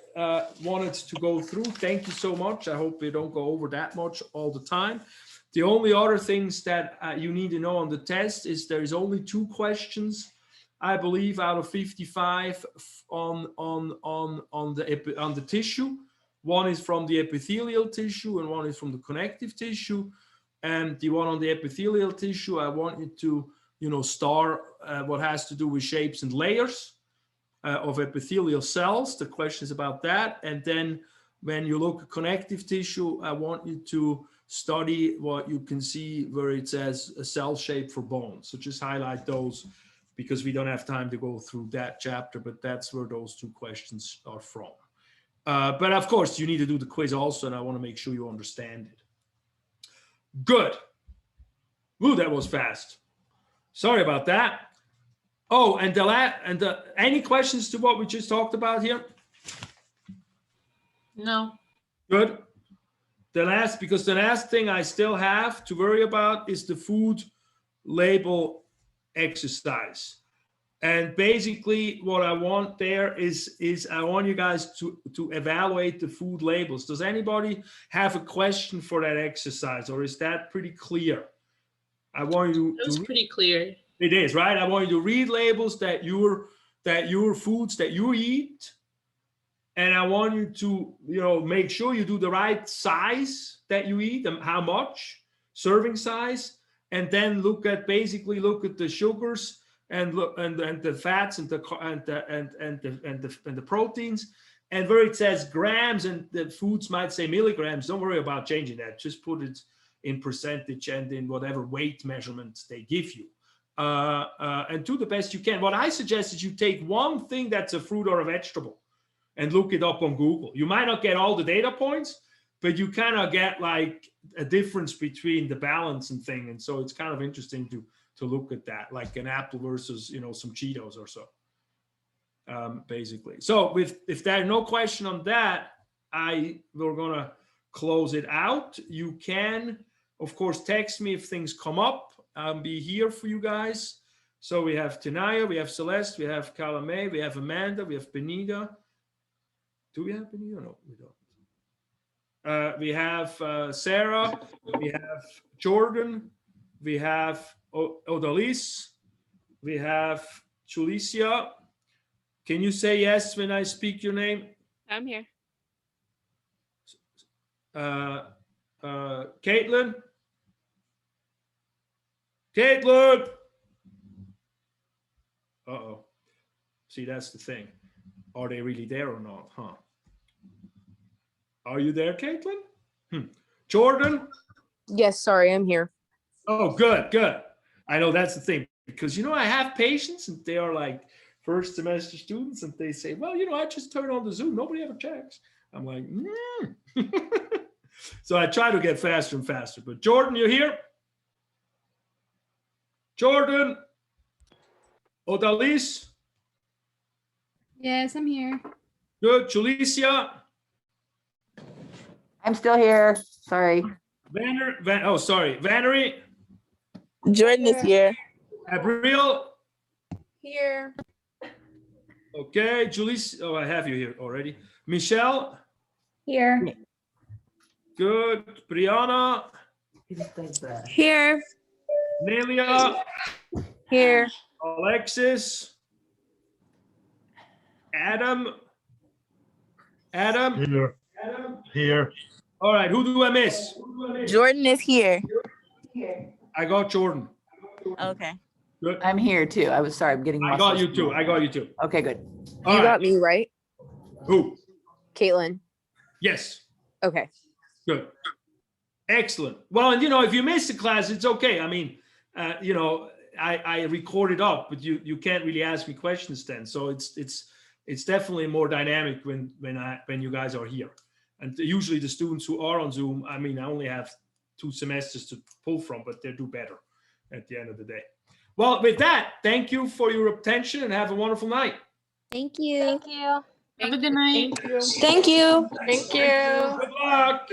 wanted to go through. Thank you so much. I hope we don't go over that much all the time. The only other things that you need to know on the test is there is only 2 questions, I believe, out of 55 on the tissue. One is from the epithelial tissue and one is from the connective tissue. And the one on the epithelial tissue, I want you to, star what has to do with shapes and layers of epithelial cells. The question is about that. And then when you look at connective tissue, I want you to study what you can see where it says a cell shape for bones. So just highlight those because we don't have time to go through that chapter, but that's where those 2 questions are from. But of course, you need to do the quiz also, and I want to make sure you understand it. Good. Ooh, that was fast. Sorry about that. Oh, and any questions to what we just talked about here? No. Good. The last thing I still have to worry about is the food label exercise. And basically what I want there is I want you guys to evaluate the food labels. Does anybody have a question for that exercise, or is that pretty clear? I want you It was pretty clear. It is, right? I want you to read labels that your foods that you eat. And I want you to, make sure you do the right size that you eat and how much, serving size, and then look at the sugars and the fats and the proteins, and where it says grams and the foods might say milligrams, don't worry about changing that. Just put it in percentage and in whatever weight measurements they give you, and do the best you can. What I suggest is you take one thing that's a fruit or a vegetable and look it up on Google. You might not get all the data points, but you kind of get like a difference between the balance and thing, and so it's kind of interesting to look at that, like an apple versus some Cheetos or so. basically. So if there are no question on that, we're gonna close it out. You can, of course, text me if things come up. I'll be here for you guys. So we have Tenaya, we have Celeste, we have Calame, we have Amanda, we have Benita. Do we have Benita? No, we don't. We have Sarah, we have Jordan, we have Odalise, we have Julicia. Can you say yes when I speak your name? I'm here. Caitlin? Caitlin! Uh-oh. See, that's the thing. Are they really there or not? Huh? Are you there, Caitlin? Jordan? Yes, sorry, I'm here. Oh, good, good. I know that's the thing. Because, I have patients and they are like first semester students and they say, well, I just turn on the Zoom. Nobody ever checks. I'm like, So I try to get faster and faster. But Jordan, you're here? Jordan? Odalise? Yes, I'm here. Good. Julicia? I'm still here. Sorry. Vannery? Jordan is here. Abriel? Here. Okay. Julicia? Oh, I have you here already. Michelle? Here. Good. Brianna? Here. Nelia? Here. Alexis? Adam? Here. Here. All right. Who do I miss? Jordan is here. I got Jordan. Okay. Good. I'm here too. I was sorry. I'm getting. I got you too. I got you too. Okay, good. All You right. got me, right? Who? Caitlin. Yes. Okay. Good. Excellent. Well, and if you miss the class, it's okay. I mean, I record it up, but you can't really ask me questions then. So it's definitely more dynamic when you guys are here. And usually the students who are on Zoom, I mean, I only have 2 semesters to pull from, but they do better at the end of the day. Well, with that, thank you for your attention and have a wonderful night. Thank you. Thank you. Have a good night. Thank you. Thank you. Thank you. Good luck.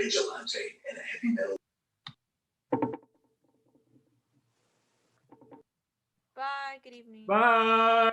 Bye. Good evening. Bye.